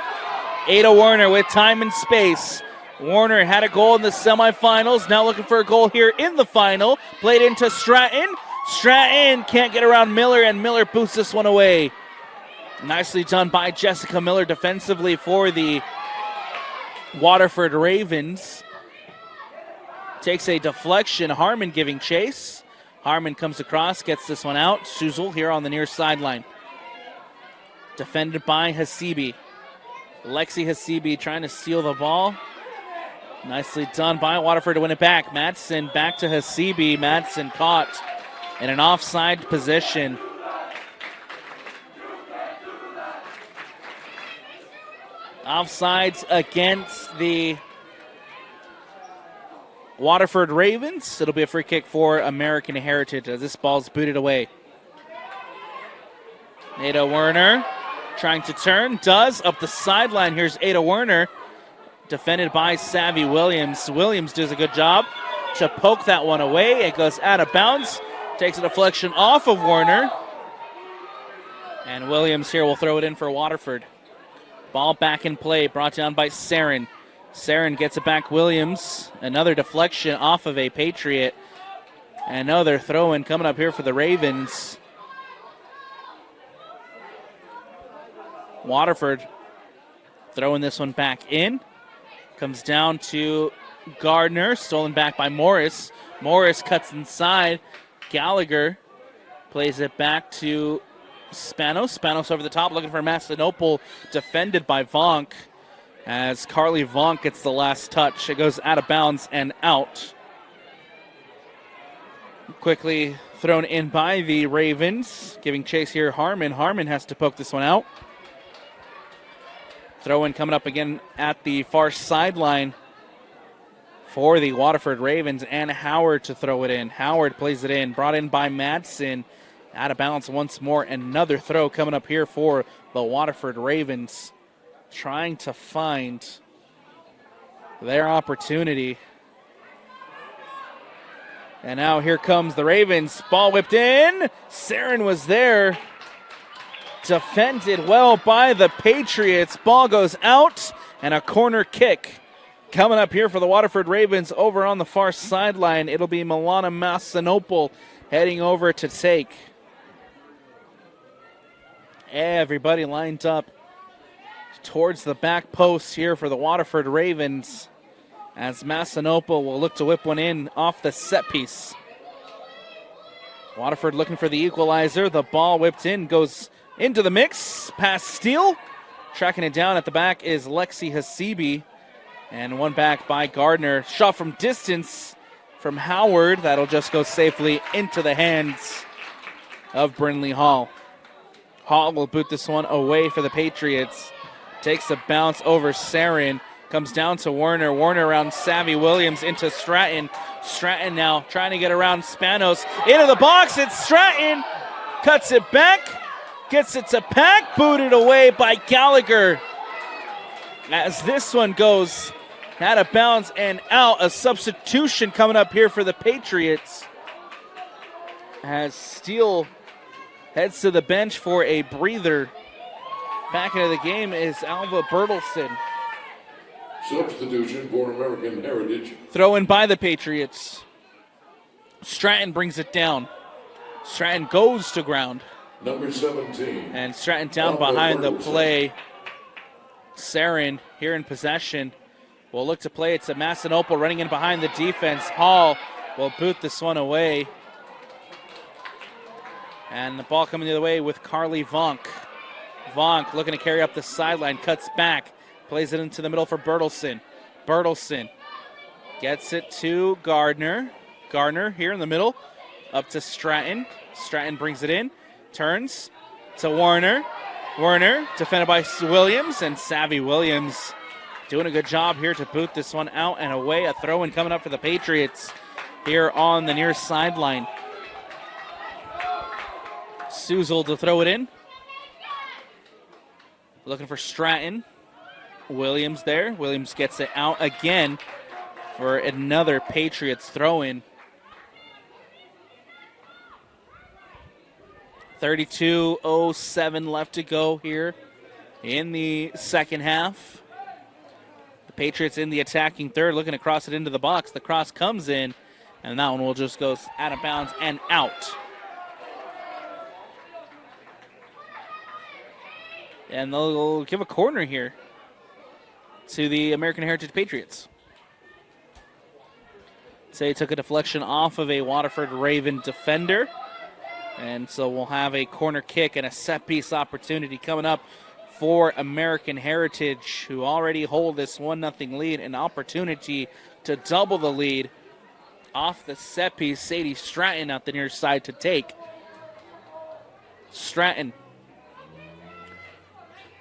Ada Werner with time and space. Werner had a goal in the semifinals, now looking for a goal here in the final. Played into Stratton. Stratton can't get around Miller, and Miller boosts this one away. Nicely done by Jessica Miller defensively for the Waterford Ravens. Takes a deflection, Harmon giving chase. Harmon comes across, gets this one out. Suzel here on the near sideline. Defended by Hasibi. Lexi Hasibi trying to steal the ball. Nicely done by Waterford to win it back. Madsen back to Hasibi. Madsen caught in an offside position. Offsides against the Waterford Ravens. It'll be a free kick for American Heritage as this ball's booted away. Ada Werner trying to turn, does, up the sideline. Here's Ada Werner, defended by Savvy Williams. Williams does a good job to poke that one away. It goes out of bounds, takes a deflection off of Werner. And Williams here will throw it in for Waterford. Ball back in play, brought down by Sarin. Sarin gets it back, Williams. Another deflection off of a Patriot. Another throw-in coming up here for the Ravens. Waterford throwing this one back in. Comes down to Gardner, stolen back by Morris. Morris cuts inside. Gallagher plays it back to Spanos. Spanos over the top, looking for Masinople, defended by Vonk. As Carly Vonk gets the last touch, it goes out of bounds and out. Quickly thrown in by the Ravens. Giving chase here, Harmon. Harmon has to poke this one out. Throw-in coming up again at the far sideline for the Waterford Ravens, and Howard to throw it in. Howard plays it in, brought in by Madsen. Out of bounds once more. Another throw coming up here for the Waterford Ravens, trying to find their opportunity. And now here comes the Ravens. Ball whipped in. Sarin was there. Defended well by the Patriots. Ball goes out And a corner kick coming up here for the Waterford Ravens over on the far sideline. It'll be Milana Massanopoulos heading over to take. Everybody lined up towards the back post here for the Waterford Ravens as Massanopoulos will look to whip one in off the set piece. Waterford looking for the equalizer. The ball whipped in, goes into the mix. Pass Steele. Tracking it down at the back is Lexi Hasibi. And one back by Gardner. Shot from distance from Howard. That'll just go safely into the hands of Brinley Hall. Hall will boot this one away for the Patriots. Takes a bounce over Sarin. Comes down to Warner. Warner around Savvy Williams into Stratton. Stratton now trying to get around Spanos. Into the box. It's Stratton. Cuts it back. Gets it to Pack. Booted away by Gallagher. As this one goes out of bounds and out. A substitution coming up here for the Patriots. As Steele heads to the bench for a breather. Back into the game is Alva Bertelson. Substitution for American Heritage. Throw in by the Patriots. Stratton brings it down. Stratton goes to ground. Number 17. And Stratton down behind the play. Sarin here in possession. Will look to play it to Massanopoulos running in behind the defense. Hall will boot this one away. And the ball coming the other way with Carly Vonk. Vonk looking to carry up the sideline. Cuts back. Plays it into the middle for Bertelson. Bertelson gets it to Gardner. Gardner here in the middle. Up to Stratton. Stratton brings it in. Turns to Warner. Warner defended by Williams. And Savvy Williams doing a good job here to boot this one out and away. A throw-in coming up for the Patriots here on the near sideline. Suzel to throw it in. Looking for Stratton. Williams there. Williams gets it out again for another Patriots throw-in. 32:07 left to go here in the second half. The Patriots in the attacking third, looking to cross it into the box. The cross comes in, and that one will just go out of bounds and out. And they'll give a corner here to the American Heritage Patriots. Say took a deflection off of a Waterford Raven defender. And so we'll have a corner kick and a set-piece opportunity coming up for American Heritage, who already hold this 1-0 lead, an opportunity to double the lead off the set-piece. Sadie Stratton out the near side to take. Stratton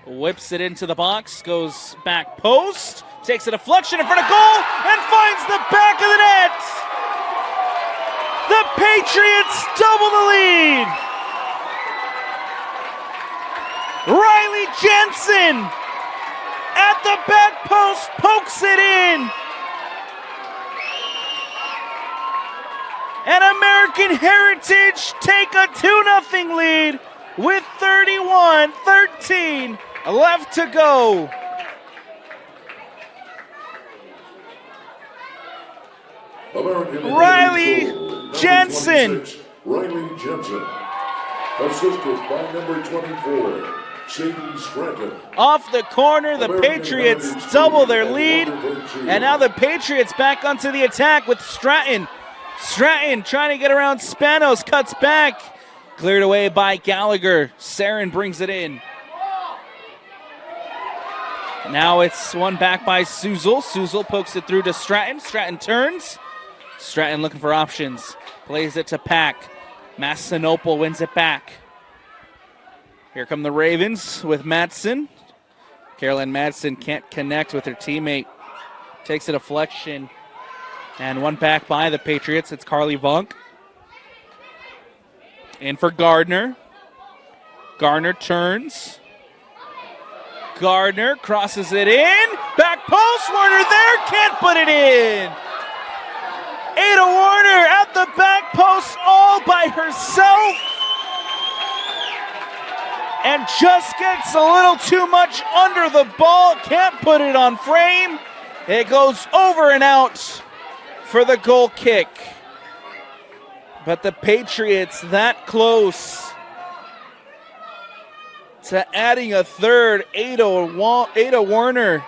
whips it into the box, goes back post, takes a deflection in front of goal, and finds the back of the net. The Patriots double the lead. Riley Jensen at the back post pokes it in. And American Heritage take a 2-0 lead with 31-13 left to go. Riley Jensen. Riley Jensen. Assisted by number 24, Sadie Stratton. Off the corner, the Patriots double their lead. And now the Patriots back onto the attack with Stratton. Stratton trying to get around Spanos, cuts back. Cleared away by Gallagher. Sarin brings it in. Now it's one back by Suzel. Suzel pokes it through to Stratton. Stratton turns. Stratton looking for options. Plays it to Pack. Massanopoulos wins it back. Here come the Ravens with Madsen. Caroline Madsen can't connect with her teammate. Takes a deflection. And one back by the Patriots. It's Carly Vonk. In for Gardner. Gardner turns. Gardner crosses it in. Back post. Warner there. Can't put it in. Ada Warner at the back post all by herself. and just gets a little too much under the ball. Can't put it on frame. It goes over and out for the goal kick. But the Patriots that close to adding a third. Ada Warner.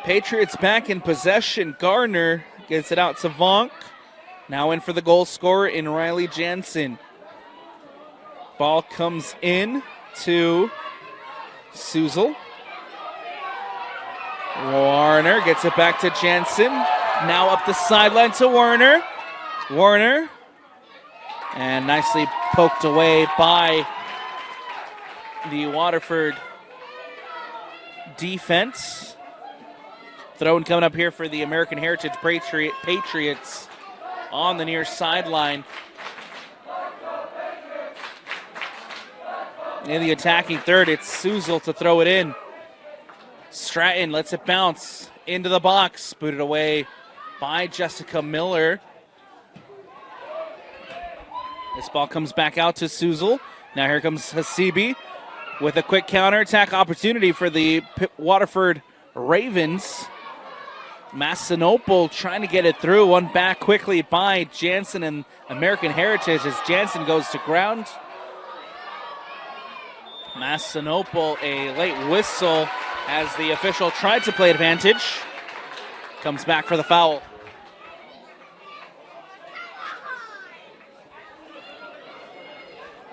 Patriots back in possession. Gardner gets it out to Vonk. Now in for the goal scorer in Riley Jansen. Ball comes in to Suzel. Warner gets it back to Jansen. Now up the sideline to Warner. Warner. And nicely poked away by the Waterford defense. Throw-in coming up here for the American Heritage Patriots on the near sideline. In the attacking third, it's Suzel to throw it in. Stratton lets it bounce into the box. Booted away by Jessica Miller. This ball comes back out to Suzel. Now here comes Hasibi with a quick counterattack opportunity for the Waterford Ravens. Massinopol trying to get it through. One back quickly by Jansen and American Heritage as Jansen goes to ground. Massinopol, a late whistle as the official tried to play advantage. Comes back for the foul.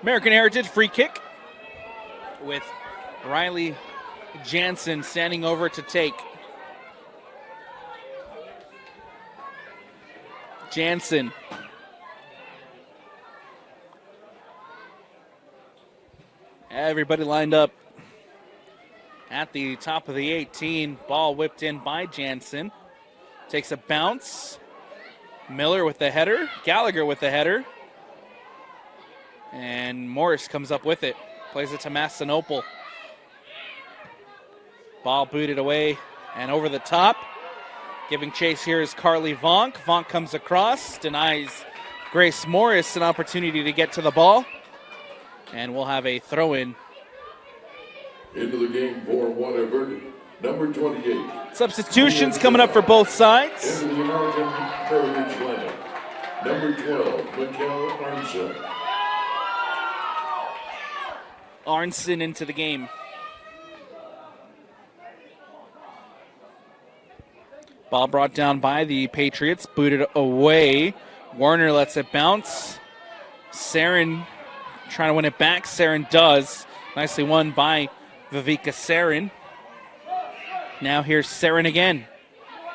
American Heritage free kick with Riley Jansen standing over to take. Jansen. Everybody lined up at the top of the 18. Ball whipped in by Jansen. Takes a bounce. Miller with the header. Gallagher with the header. And Morris comes up with it. Plays it to Massinopol. Ball booted away and over the top. Giving chase here is Carly Vonk. Vonk comes across, denies Grace Morris an opportunity to get to the ball. And we'll have a throw-in. Into the game for Waterford, number 28. Substitutions coming up for both sides. Into the American Heritage lineup, number 12, Mikel Arnson. Arnson into the game. Ball brought down by the Patriots, booted away. Warner lets it bounce. Sarin trying to win it back. Sarin does. Nicely won by Viveka Sarin. Now here's Sarin again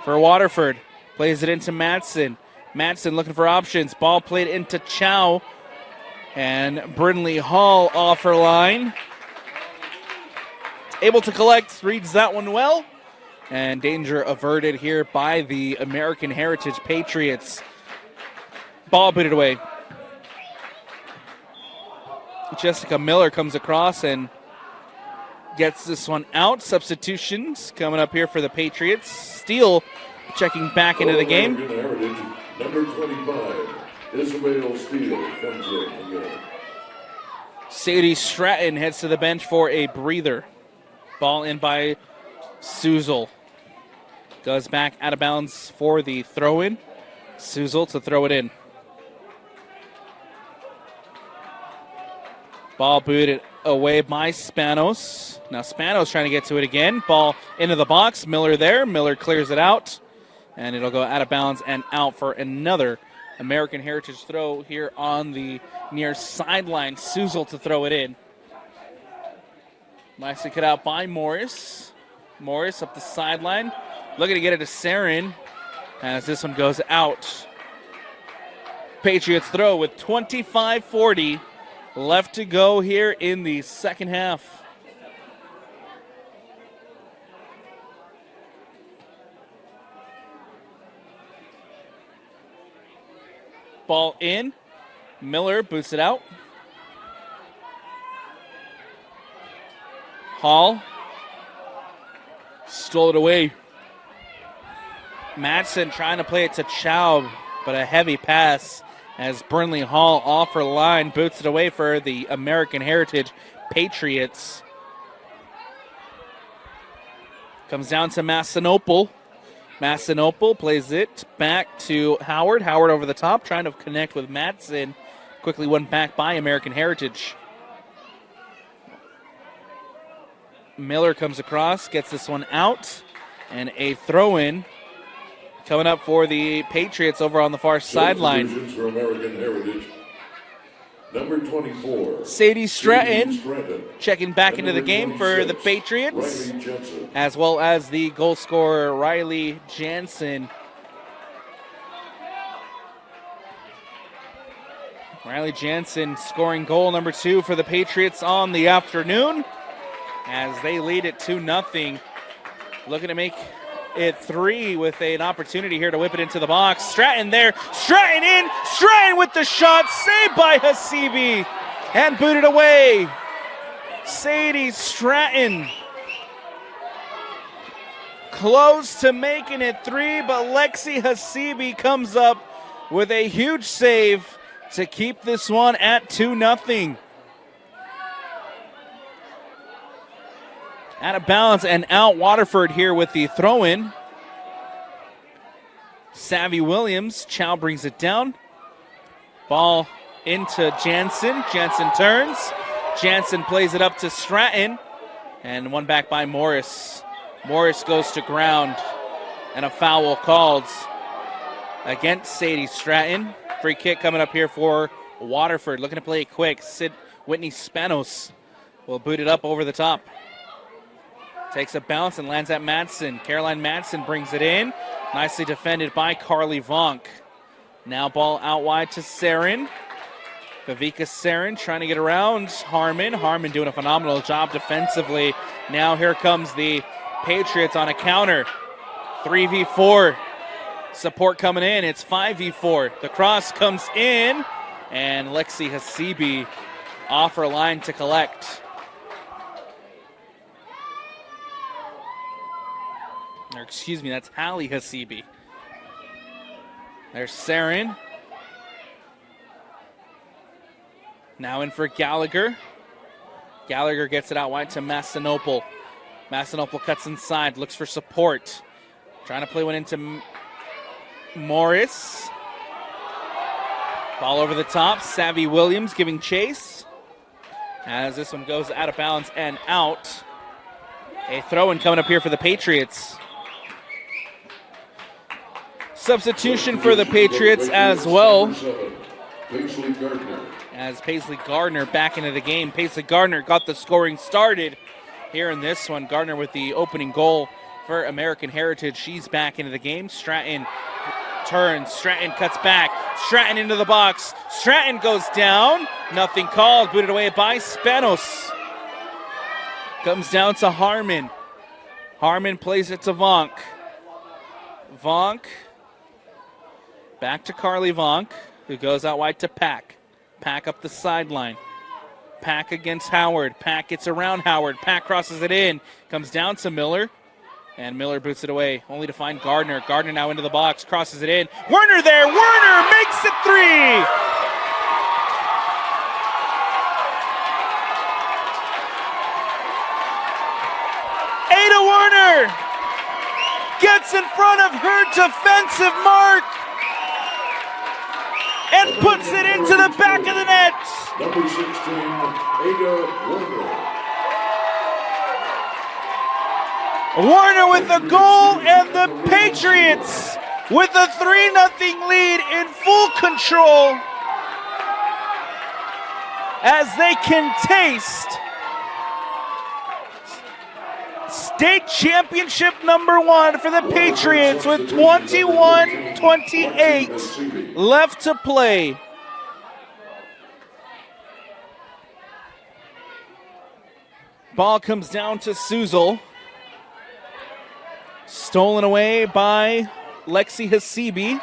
for Waterford. Plays it into Madsen. Madsen looking for options. Ball played into Chow. And Brindley Hall off her line. Able to collect, reads that one well. And danger averted here by the American Heritage Patriots. Ball booted away. Jessica Miller comes across and gets this one out. Substitutions coming up here for the Patriots. Steele checking back into the game. American Heritage, number 25, Isabel Steele comes in again. Sadie Stratton heads to the bench for a breather. Ball in by Suzel. Goes back out of bounds for the throw-in. Suzel to throw it in. Ball booted away by Spanos. Now Spanos trying to get to it again. Ball into the box. Miller there. Miller clears it out. And it'll go out of bounds and out for another American Heritage throw here on the near sideline. Suzel to throw it in. Nicely cut out by Morris. Morris up the sideline. Looking to get it to Sarin as this one goes out. Patriots throw with 25:40 left to go here in the second half. Ball in. Miller boosts it out. Hall stole it away. Madsen trying to play it to Chow, but a heavy pass as Burnley Hall off her line, boots it away for the American Heritage Patriots. Comes down to Massinopol. Massinopol plays it back to Howard. Howard over the top, trying to connect with Madsen. Quickly won back by American Heritage. Miller comes across, gets this one out, and a throw-in coming up for the Patriots over on the far sideline. For American Heritage, number 24. Sadie Stratton checking back into the game for the Patriots, as well as the goal scorer Riley Jansen. Riley Jansen scoring goal number 2 for the Patriots on the afternoon as they lead it 2-0. Looking to make it 3 with an opportunity here to whip it into the box. Stratton there, Stratton in, Stratton with the shot, saved by Hasibi and booted away. Sadie Stratton close to making it 3, but Lexi Hasibi comes up with a huge save to keep this one at 2-0. Out of bounds and out Waterford here with the throw-in. Savvy Williams, Chow brings it down. Ball into Jansen. Jansen turns. Jansen plays it up to Stratton. And one back by Morris. Morris goes to ground. And a foul called against Sadie Stratton. Free kick coming up here for Waterford. Looking to play it quick. Whitney Spanos will boot it up over the top. Takes a bounce and lands at Madsen. Caroline Madsen brings it in. Nicely defended by Carly Vonk. Now ball out wide to Sarin. Viveka Sarin trying to get around Harmon. Harmon doing a phenomenal job defensively. Now here comes the Patriots on a counter. 3v4. Support coming in. It's 5v4. The cross comes in. And Lexi Hasibi off her line to collect. Or excuse me, that's Hallie Hasibi. There's Sarin. Now in for Gallagher. Gallagher gets it out wide to Massinopol. Massinopol cuts inside, looks for support. Trying to play one into Morris. Ball over the top. Savvy Williams giving chase. As this one goes out of bounds and out. A throw-in coming up here for the Patriots. Substitution for the Patriots as well. As Paisley Gardner back into the game. Paisley Gardner got the scoring started here in this one. Gardner with the opening goal for American Heritage. She's back into the game. Stratton turns. Stratton cuts back. Stratton into the box. Stratton goes down. Nothing called. Booted away by Spanos. Comes down to Harmon. Harmon plays it to Vonk. Vonk. Back to Carly Vonk, who goes out wide to Pack. Pack up the sideline. Pack against Howard. Pack gets around Howard. Pack crosses it in. Comes down to Miller. And Miller boots it away, only to find Gardner. Gardner now into the box. Crosses it in. Werner there. Werner makes it 3. Ada Werner gets in front of her defensive mark and puts it into the back of the net. Number 16, Ada Warner. Warner with the goal, and the Patriots with a 3-0 lead in full control as they can taste state championship number 1 for the Patriots with 21-28 left to play. Ball comes down to Suzel. Stolen away by Lexi Hasibi.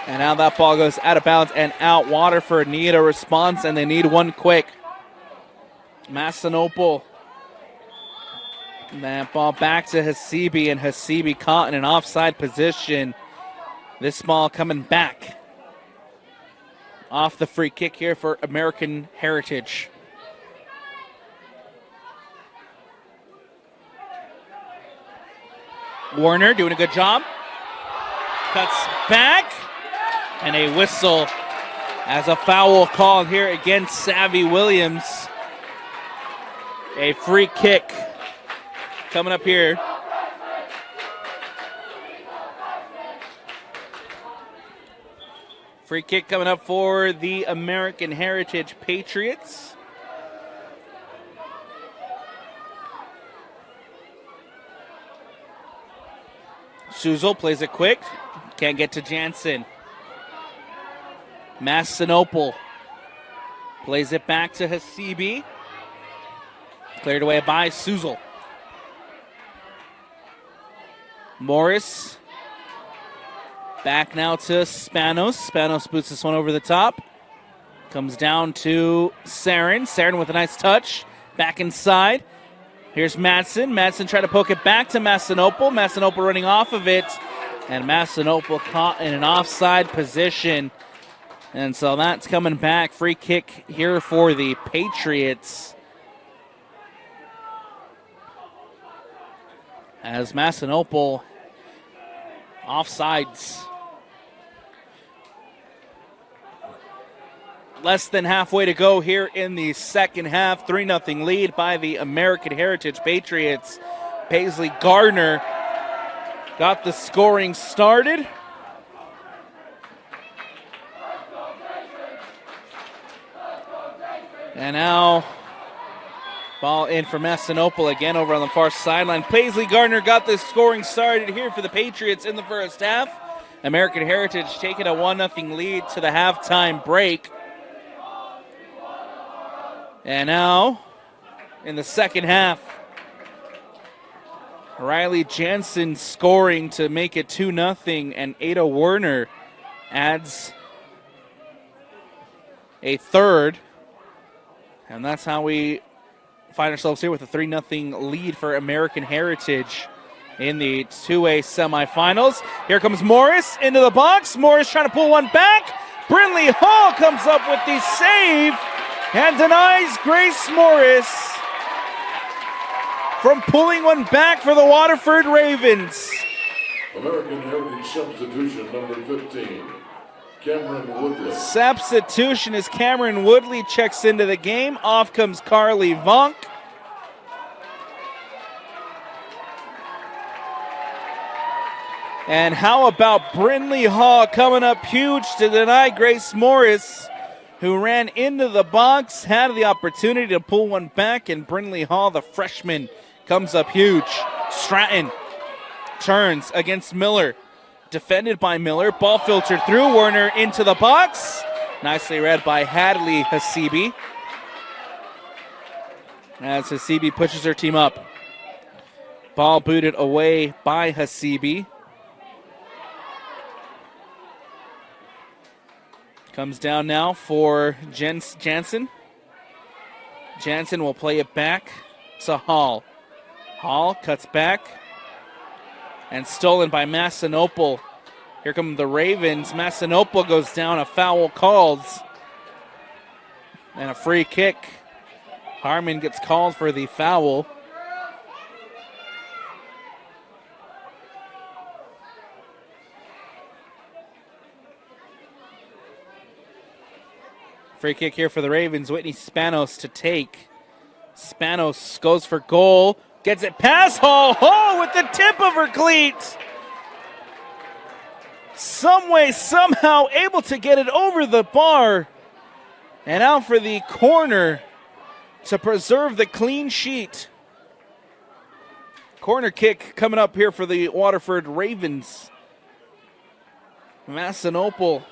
And now that ball goes out of bounds and out. Waterford need a response, and they need one quick. Massinopol. That ball back to Hasibi, and Hasibi caught in an offside position. This ball coming back. off the free kick here for American Heritage. Warner doing a good job. Cuts back. And a whistle as a foul called here against Savvy Williams. A free kick coming up here. Free kick coming up for the American Heritage Patriots. Suzel plays it quick. Can't get to Jansen. Massinopol plays it back to Hasibi. Cleared away by Suzel. Morris. Back now to Spanos. Spanos boots this one over the top. Comes down to Sarin. Sarin with a nice touch. Back inside. Here's Madsen. Madsen trying to poke it back to Massinopol. Massinopol running off of it. And Massinopol caught in an offside position. And so that's coming back. Free kick here for the Patriots. As Massinopol offsides. Less than halfway to go here in the second half. 3-0 lead by the American Heritage Patriots. Paisley Gardner got the scoring started. And now, ball in for Massinopol again over on the far sideline. Paisley Gardner got the scoring started here for the Patriots in the first half. American Heritage taking a 1-0 lead to the halftime break. And now, in the second half, Riley Jansen scoring to make it 2-0, and Ada Werner adds a third. And that's how we find ourselves here with a 3-0 lead for American Heritage in the 2A semifinals. Here comes Morris into the box. Morris trying to pull one back. Brindley Hall comes up with the save and denies Grace Morris from pulling one back for the Waterford Ravens. American Heritage substitution number 15, Cameron Woodley. Substitution as Cameron Woodley checks into the game. Off comes Carly Vonk. And how about Brindley Hall coming up huge to deny Grace Morris, who ran into the box, had the opportunity to pull one back, and Brindley Hall, the freshman, comes up huge. Stratton turns against Miller. Defended by Miller. Ball filtered through. Werner into the box. Nicely read by Hadley Hasibi. As Hasibi pushes her team up. Ball booted away by Hasibi. Comes down now for Jansen. Jansen will play it back to Hall. Hall cuts back. And stolen by Massinopol. Here come the Ravens. Massinopol goes down. A foul called. And a free kick. Harmon gets called for the foul. Free kick here for the Ravens. Whitney Spanos to take. Spanos goes for goal. Gets it past Hall. Hall with the tip of her cleat. Some way, somehow able to get it over the bar. And out for the corner to preserve the clean sheet. Corner kick coming up here for the Waterford Ravens. Massinopol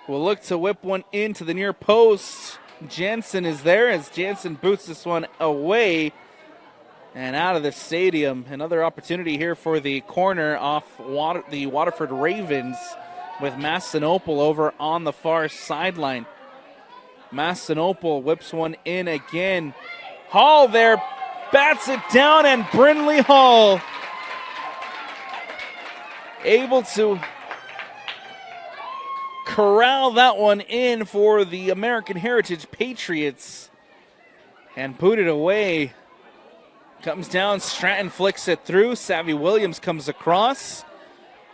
will look to whip one into the near post. Jansen is there as Jansen boots this one away and out of the stadium. Another opportunity here for the corner off the Waterford Ravens with Massinopol over on the far sideline. Massinopol whips one in again. Hall there bats it down, and Brindley Hall corral that one in for the American Heritage Patriots and boot it away. Comes down, Stratton flicks it through. Savvy Williams comes across.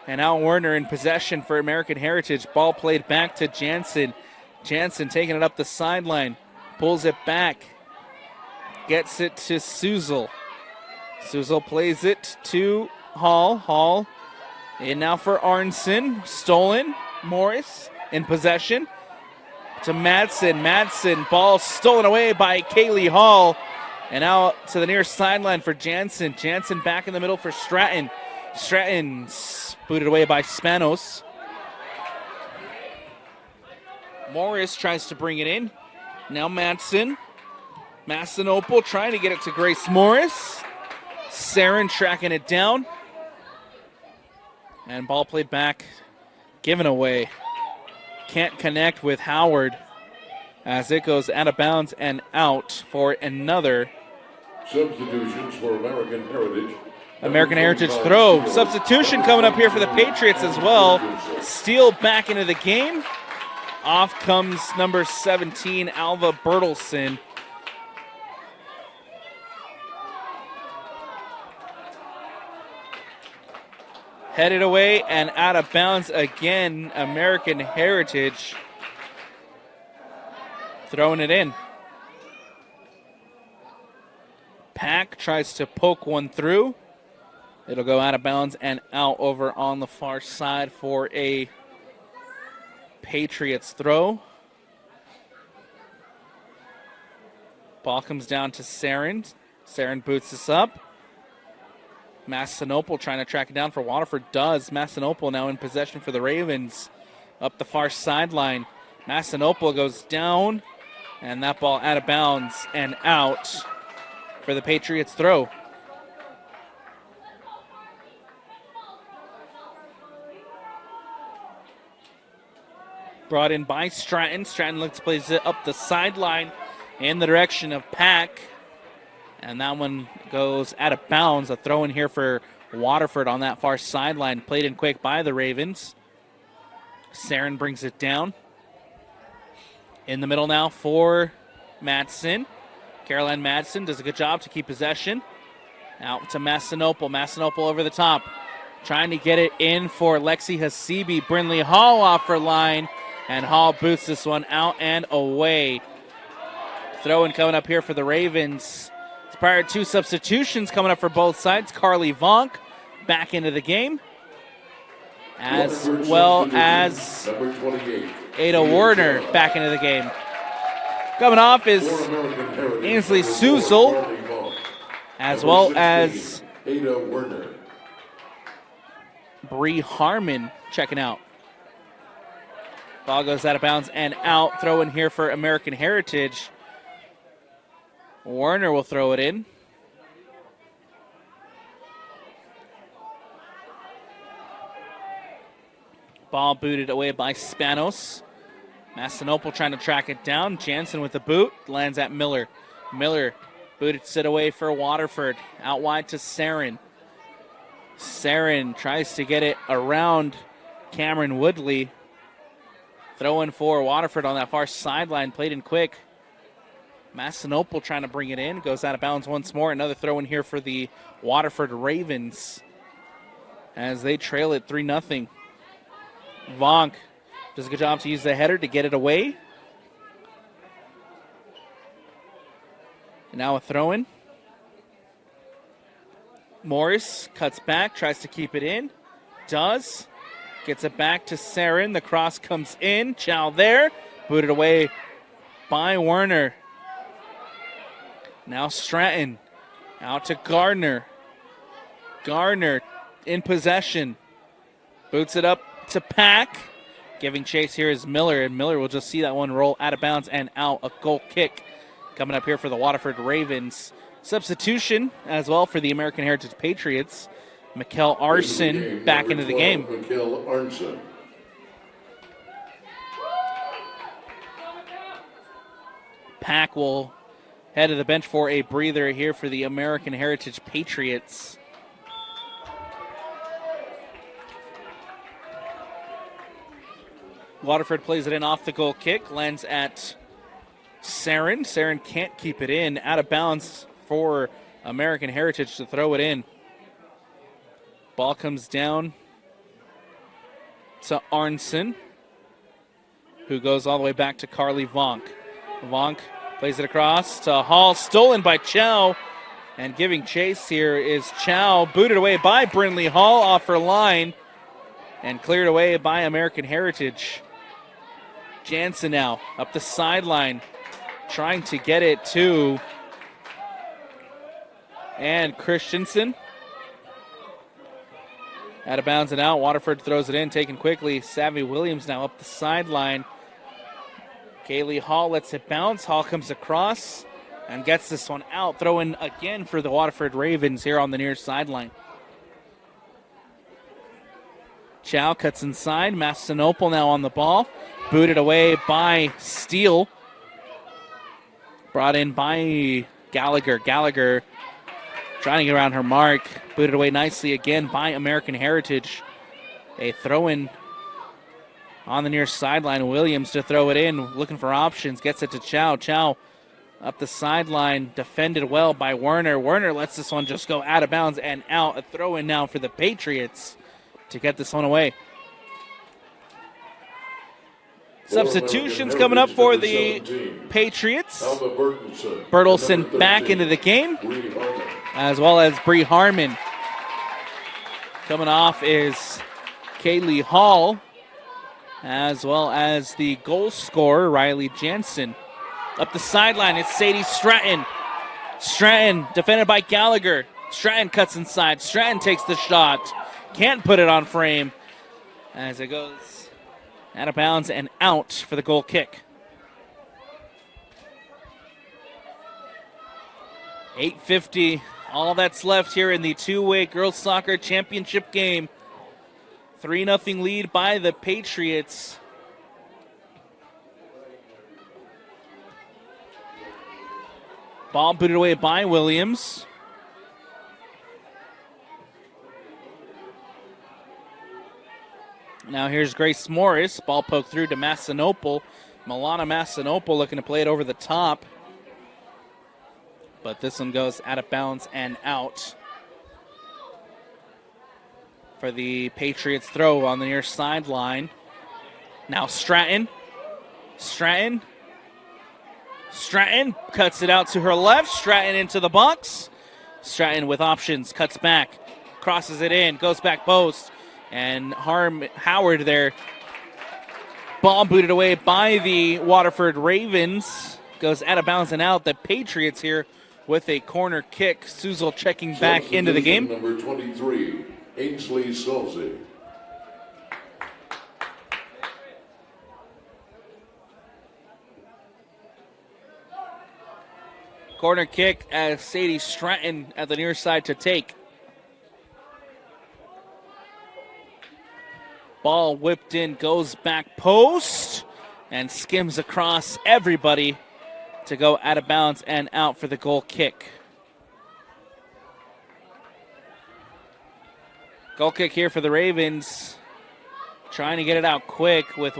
And now Werner in possession for American Heritage. Ball played back to Jansen. Jansen taking it up the sideline. Pulls it back. Gets it to Suzel. Suzel plays it to Hall. Hall in now for Arnson. Stolen. Morris in possession. To Madsen. Madsen. Ball stolen away by Kaylee Hall. And now to the near sideline for Jansen. Jansen back in the middle for Stratton. Stratton booted away by Spanos. Morris tries to bring it in. Now Madsen. Massinopol trying to get it to Grace Morris. Saren tracking it down. And ball played back. Given away. Can't connect with Howard as it goes out of bounds and out for another Substitutions for American Heritage. American Heritage throw. Substitution coming up here for the Patriots as well. Steele back into the game. Off comes number 17, Alva Bertelson. Headed away and out of bounds again, American Heritage. Throwing it in. Pack tries to poke one through. It'll go out of bounds and out over on the far side for a Patriots throw. Ball comes down to Saren. Saren boots this up. Massinopol trying to track it down for Waterford. Does. Massinopol now in possession for the Ravens. Up the far sideline. Massinopol goes down. And that ball out of bounds and out for the Patriots throw. Brought in by Stratton. Stratton looks to place it up the sideline in the direction of Pack. And that one goes out of bounds. A throw in here for Waterford on that far sideline. Played in quick by the Ravens. Saren brings it down. In the middle now for Madsen. Caroline Madsen does a good job to keep possession. Out to Massinopol. Massinopol over the top. Trying to get it in for Lexi Hasibi. Brindley Hall off her line. And Hall boots this one out and away. Throw-in coming up here for the Ravens. It's prior to two substitutions coming up for both sides. Carly Vonk back into the game. As well as Ada Warner back into the game. Coming off is Ainsley Suzel, as well as Ada Werner. Bree Harmon checking out. Ball goes out of bounds and out. Throw in here for American Heritage. Werner will throw it in. Ball booted away by Spanos. Massinopol trying to track it down. Jansen with the boot. Lands at Miller. Miller booted it away for Waterford. Out wide to Saren. Saren tries to get it around Cameron Woodley. Throw in for Waterford on that far sideline. Played in quick. Massinopol trying to bring it in. Goes out of bounds once more. Another throw in here for the Waterford Ravens as they trail it 3-0. Vonk does a good job to use the header to get it away. And now a throw-in. Morris cuts back, tries to keep it in. Does. Gets it back to Saren. The cross comes in. Chow there. Booted away by Werner. Now Stratton. Out to Gardner. Gardner in possession. Boots it up to Pack. Giving chase here is Miller, and Miller will just see that one roll out of bounds and out. A goal kick coming up here for the Waterford Ravens. Substitution as well for the American Heritage Patriots. Mikkel Arson back into the game. Mikkel Arson. Pack will head to the bench for a breather here for the American Heritage Patriots. Waterford plays it in off the goal kick, lands at Sarin. Sarin can't keep it in, out of bounds for American Heritage to throw it in. Ball comes down to Arnson, who goes all the way back to Carly Vonk. Vonk plays it across to Hall, stolen by Chow, and giving chase here is Chow, booted away by Brinley Hall off her line, and cleared away by American Heritage. Jansen now up the sideline, trying to get it to and Christensen. Out of bounds and out. Waterford throws it in, taken quickly. Savvy Williams now up the sideline. Kaylee Hall lets it bounce. Hall comes across and gets this one out. Throw in again for the Waterford Ravens here on the near sideline. Chow cuts inside. Mastinopol now on the ball. Booted away by Steele. Brought in by Gallagher. Gallagher trying to get around her mark. Booted away nicely again by American Heritage. A throw-in on the near sideline. Williams to throw it in, looking for options. Gets it to Chow. Chow up the sideline, defended well by Werner. Werner lets this one just go out of bounds and out. A throw-in now for the Patriots to get this one away. Substitutions coming up for the Patriots. Bertelson back into the game, as well as Bree Harmon. Coming off is Kaylee Hall, as well as the goal scorer, Riley Jansen. Up the sideline, it's Sadie Stratton. Stratton defended by Gallagher. Stratton cuts inside. Stratton takes the shot. Can't put it on frame as it goes out of bounds and out for the goal kick. 8:50, all that's left here in the two-way girls soccer championship game. 3-0 lead by the Patriots. Ball booted away by Williams. Now here's Grace Morris. Ball poked through to Massinopol. Milana Massinopol looking to play it over the top. But this one goes out of bounds and out for the Patriots throw on the near sideline. Now Stratton. Stratton cuts it out to her left. Stratton into the box. Stratton with options, cuts back, crosses it in, goes back post. And Howard there. Ball booted away by the Waterford Ravens. Goes out of bounds and out. The Patriots here with a corner kick. Suzel checking back into the game. Number 23, Ainsley Solzy. Corner kick as Sadie Stratton at the near side to take. Ball whipped in, goes back post, and skims across everybody to go out of bounds and out for the goal kick. Goal kick here for the Ravens. Trying to get it out quick with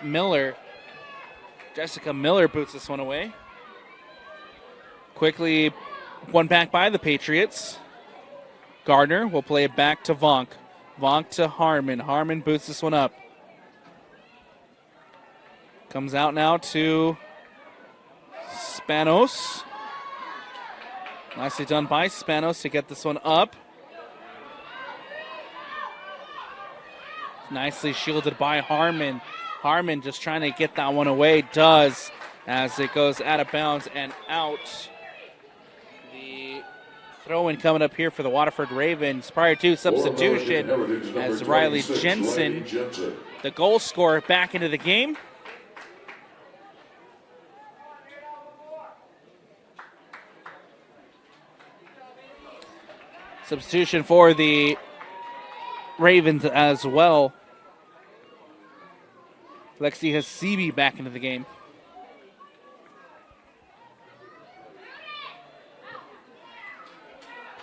Miller. Jessica Miller boots this one away. Quickly won back by the Patriots. Gardner will play it back to Vonk. Vonk to Harmon. Harmon boots this one up. Comes out now to Spanos. Nicely done by Spanos to get this one up. Nicely shielded by Harmon. Harmon just trying to get that one away. Does, as it goes out of bounds and out. The throw-in coming up here for the Waterford Ravens prior to substitution as Riley Jensen, the goal scorer, back into the game. Substitution for the Ravens as well. Lexi Hasibi back into the game.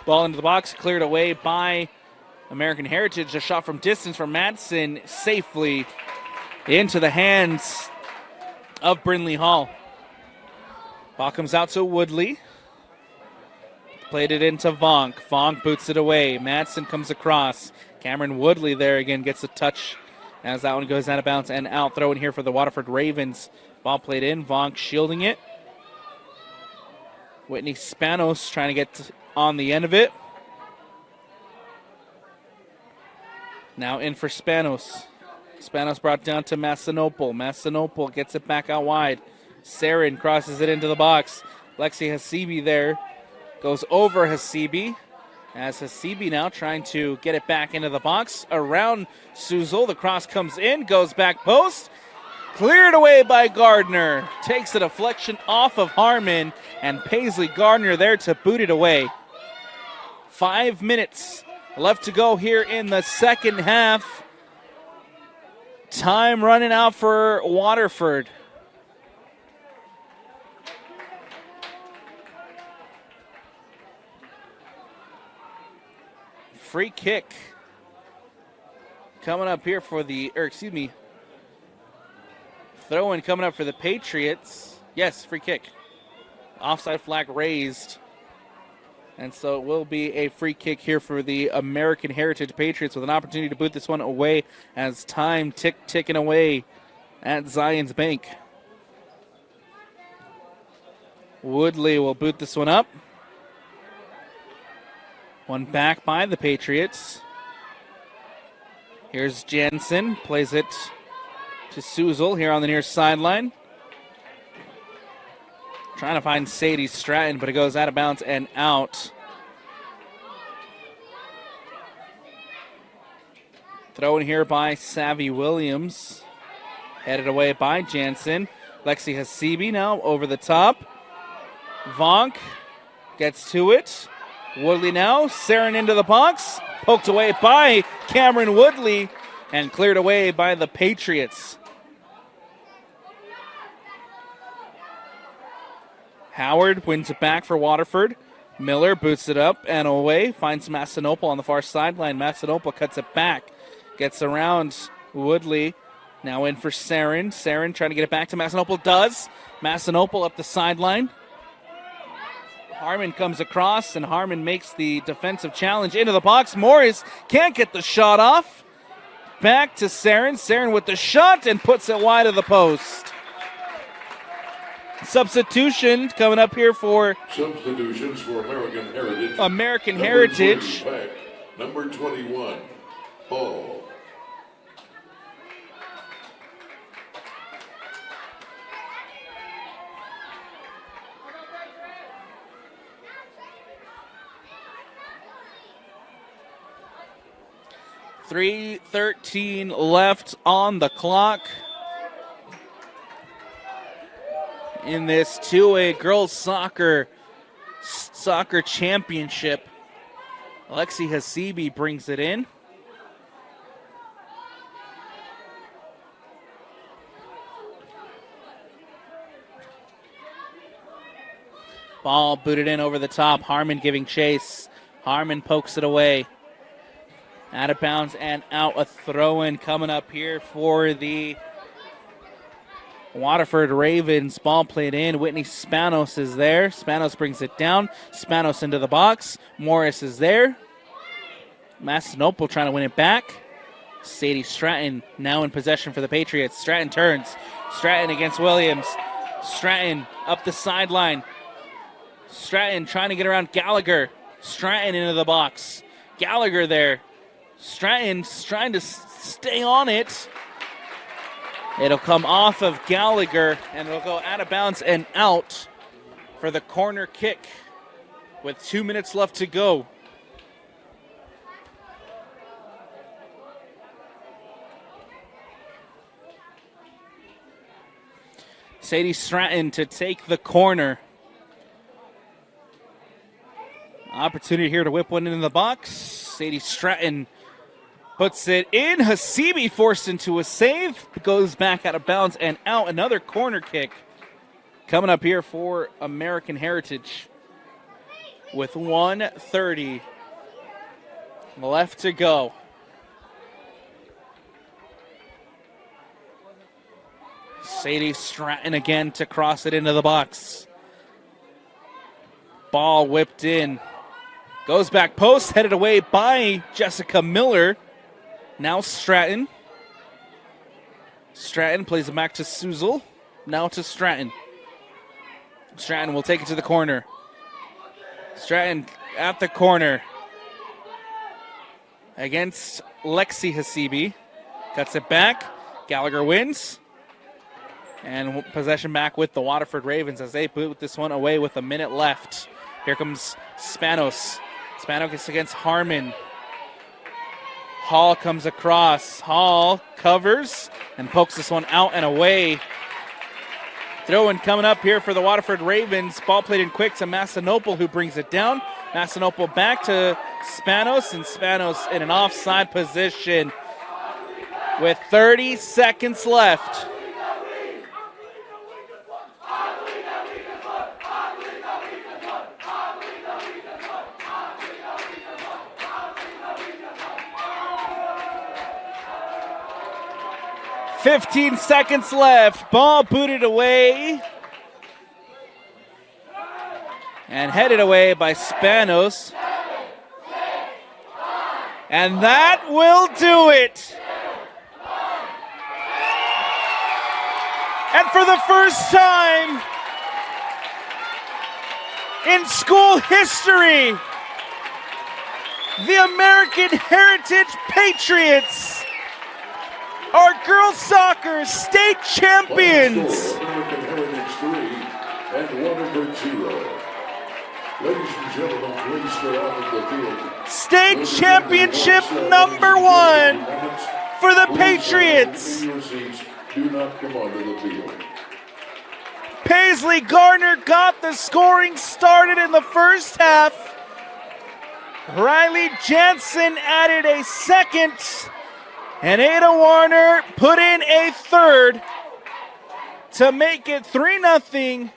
Ball into the box, cleared away by American Heritage. A shot from distance from Madsen, safely into the hands of Brindley Hall. Ball comes out to Woodley. Played it into Vonk. Vonk boots it away. Madsen comes across. Cameron Woodley there again gets a touch as that one goes out of bounds and out. Throw in here for the Waterford Ravens. Ball played in. Vonk shielding it. Whitney Spanos trying to get on the end of it. Now in for Spanos. Spanos brought down to Massinopol. Massinopol gets it back out wide. Sarin crosses it into the box. Lexi Hasibi there goes over Hasibi. As Hasibi now trying to get it back into the box. Around Suzol. The cross comes in. Goes back post. Cleared away by Gardner. Takes the deflection off of Harmon. And Paisley Gardner there to boot it away. 5 minutes left to go here in the second half. Time running out for Waterford. Free kick coming up here for the, throw-in coming up for the Patriots. Yes, free kick. Offside flag raised. And so it will be a free kick here for the American Heritage Patriots with an opportunity to boot this one away as time ticking away at Zions Bank. Woodley will boot this one up. One back by the Patriots. Here's Jensen. Plays it to Suzol here on the near sideline. Trying to find Sadie Stratton, but it goes out of bounds and out. Thrown here by Savvy Williams. Headed away by Jansen. Lexi Hasibi now over the top. Vonk gets to it. Woodley now. Sarin into the box. Poked away by Cameron Woodley and cleared away by the Patriots. Howard wins it back for Waterford. Miller boots it up and away. Finds Massinopol on the far sideline. Massinopol cuts it back. Gets around Woodley. Now in for Sarin. Sarin trying to get it back to Massinopol. Does. Massinopol up the sideline. Harmon comes across, and Harmon makes the defensive challenge into the box. Morris can't get the shot off. Back to Sarin. Sarin with the shot and puts it wide of the post. Substitution coming up here for substitutions for American Heritage. American Heritage. Number 21, Hall. .3:13 left on the clock in this 2A girls soccer championship. Alexi Hasibi brings it in. Ball booted in over the top. Harmon giving chase. Harmon pokes it away. Out of bounds and out. A throw-in coming up here for the Waterford Ravens. Ball played in. Whitney Spanos is there. Spanos brings it down. Spanos into the box. Morris is there. Massinopol trying to win it back. Sadie Stratton now in possession for the Patriots. Stratton turns. Stratton against Williams. Stratton up the sideline. Stratton trying to get around Gallagher. Stratton into the box. Gallagher there. Stratton's trying to stay on it. It'll come off of Gallagher, and it'll go out of bounds and out for the corner kick with 2 minutes left to go. Sadie Stratton to take the corner. Opportunity here to whip one into the box. Sadie Stratton puts it in. Hasibi forced into a save. Goes back out of bounds and out. Another corner kick coming up here for American Heritage with 1:30 left to go. Sadie Stratton again to cross it into the box. Ball whipped in. Goes back post, headed away by Jessica Miller. Now Stratton. Stratton plays it back to Suzel. Now to Stratton. Stratton will take it to the corner. Stratton at the corner against Lexi Hasibi. Cuts it back. Gallagher wins. And possession back with the Waterford Ravens as they boot this one away with a minute left. Here comes Spanos. Spanos against Harmon. Hall comes across. Hall covers and pokes this one out and away. Throw-in coming up here for the Waterford Ravens. Ball played in quick to Massanopol, who brings it down. Massanopol back to Spanos, and Spanos in an offside position with 30 seconds left. "15 seconds left. Ball booted away and headed away by Spanos. And that will do it. And for the first time in school history, the American Heritage Patriots are girls soccer state champions. American Heritage 3 and Waterford 0. Ladies and gentlemen, please stay out of the field. State championship number 1 for the Patriots. Do not come onto the field. Paisley Gardner got the scoring started in the first half. Riley Jansen added a second. And Ada Warner put in a third to make it 3-0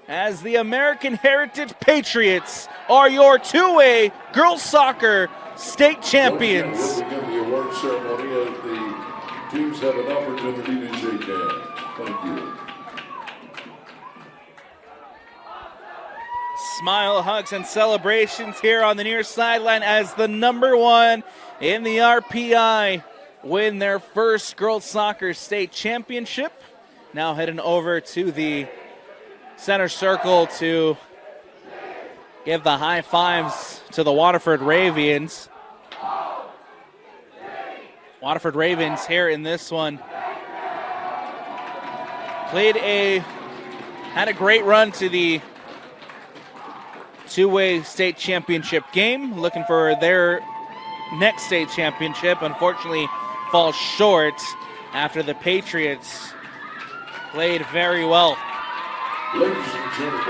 as the American Heritage Patriots are your two-way girls soccer state champions. We'll begin the award ceremony as the teams have an opportunity to shake hands. Thank you. Smile, hugs, and celebrations here on the near sideline as the number 1 in the RPI win their first girls soccer state championship. Now heading over to the center circle to give the high fives to the Waterford Ravens. Waterford Ravens here in this one had a great run to the two-way state championship game, looking for their next state championship. Unfortunately, falls short after the Patriots played very well.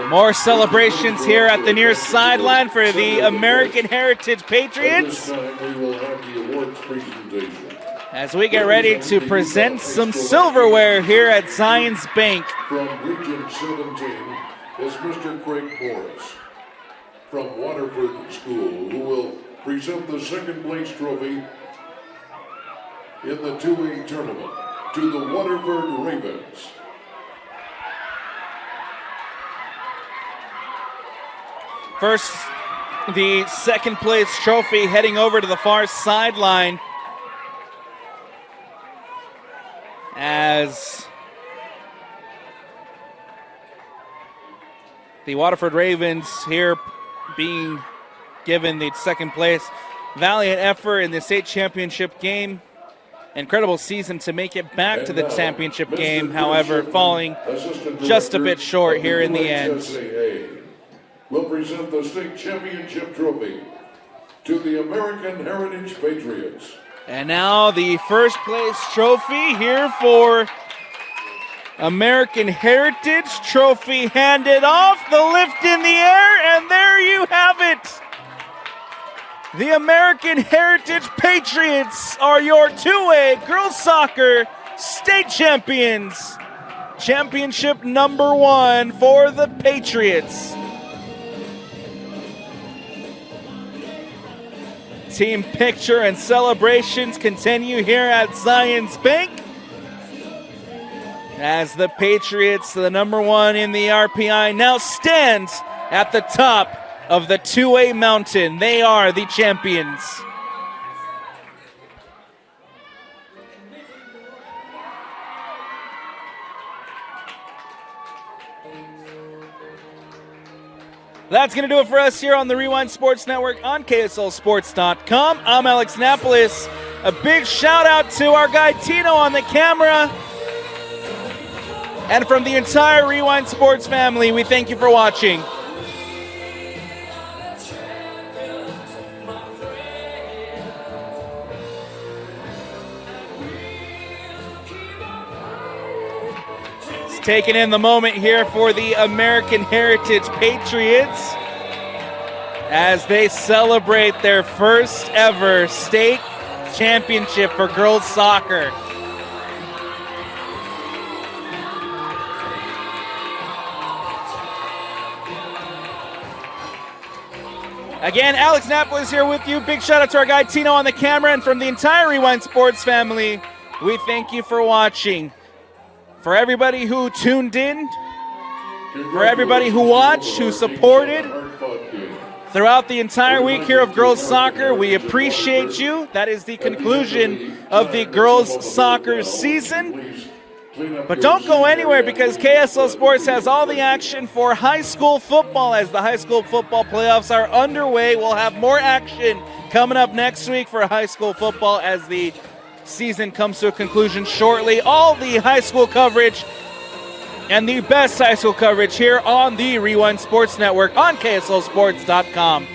More celebrations here at the near sideline for the American Heritage Patriots as we get ready to present some silverware here at Zions Bank. From Region 17 is Mr. Craig Morris from Waterford School, who will present the second place trophy in the two-way tournament to the Waterford Ravens. First, the second place trophy heading over to the far sideline as the Waterford Ravens here being given the second place. Valiant effort in the state championship game. Incredible season to make it back to the championship game, however, falling just a bit short here in the end. Will present the state championship trophy to the American Heritage Patriots. And now the first place trophy here for American Heritage. Trophy handed off, the lift in the air, and there you have it. The American Heritage Patriots are your two-way girls soccer state champions. Championship number 1 for the Patriots. Team picture and celebrations continue here at Zions Bank as the Patriots, the number one in the RPI, now stand at the top of the 2A mountain. They are the champions. That's going to do it for us here on the Rewind Sports Network on KSLSports.com. I'm Alex Napolis. A big shout out to our guy Tino on the camera. And from the entire Rewind Sports family, we thank you for watching. Taking in the moment here for the American Heritage Patriots as they celebrate their first ever state championship for girls soccer. Again, Alex Napolis here with you. Big shout out to our guy Tino on the camera, and from the entire Rewind Sports family, we thank you for watching. For everybody who tuned in, for everybody who watched, who supported throughout the entire week here of girls soccer, we appreciate you. That is the conclusion of the girls soccer season. But don't go anywhere, because KSL Sports has all the action for high school football as the high school football playoffs are underway. We'll have more action coming up next week for high school football as the season comes to a conclusion shortly. All the high school coverage and the best high school coverage here on the Rewind Sports Network on KSLSports.com.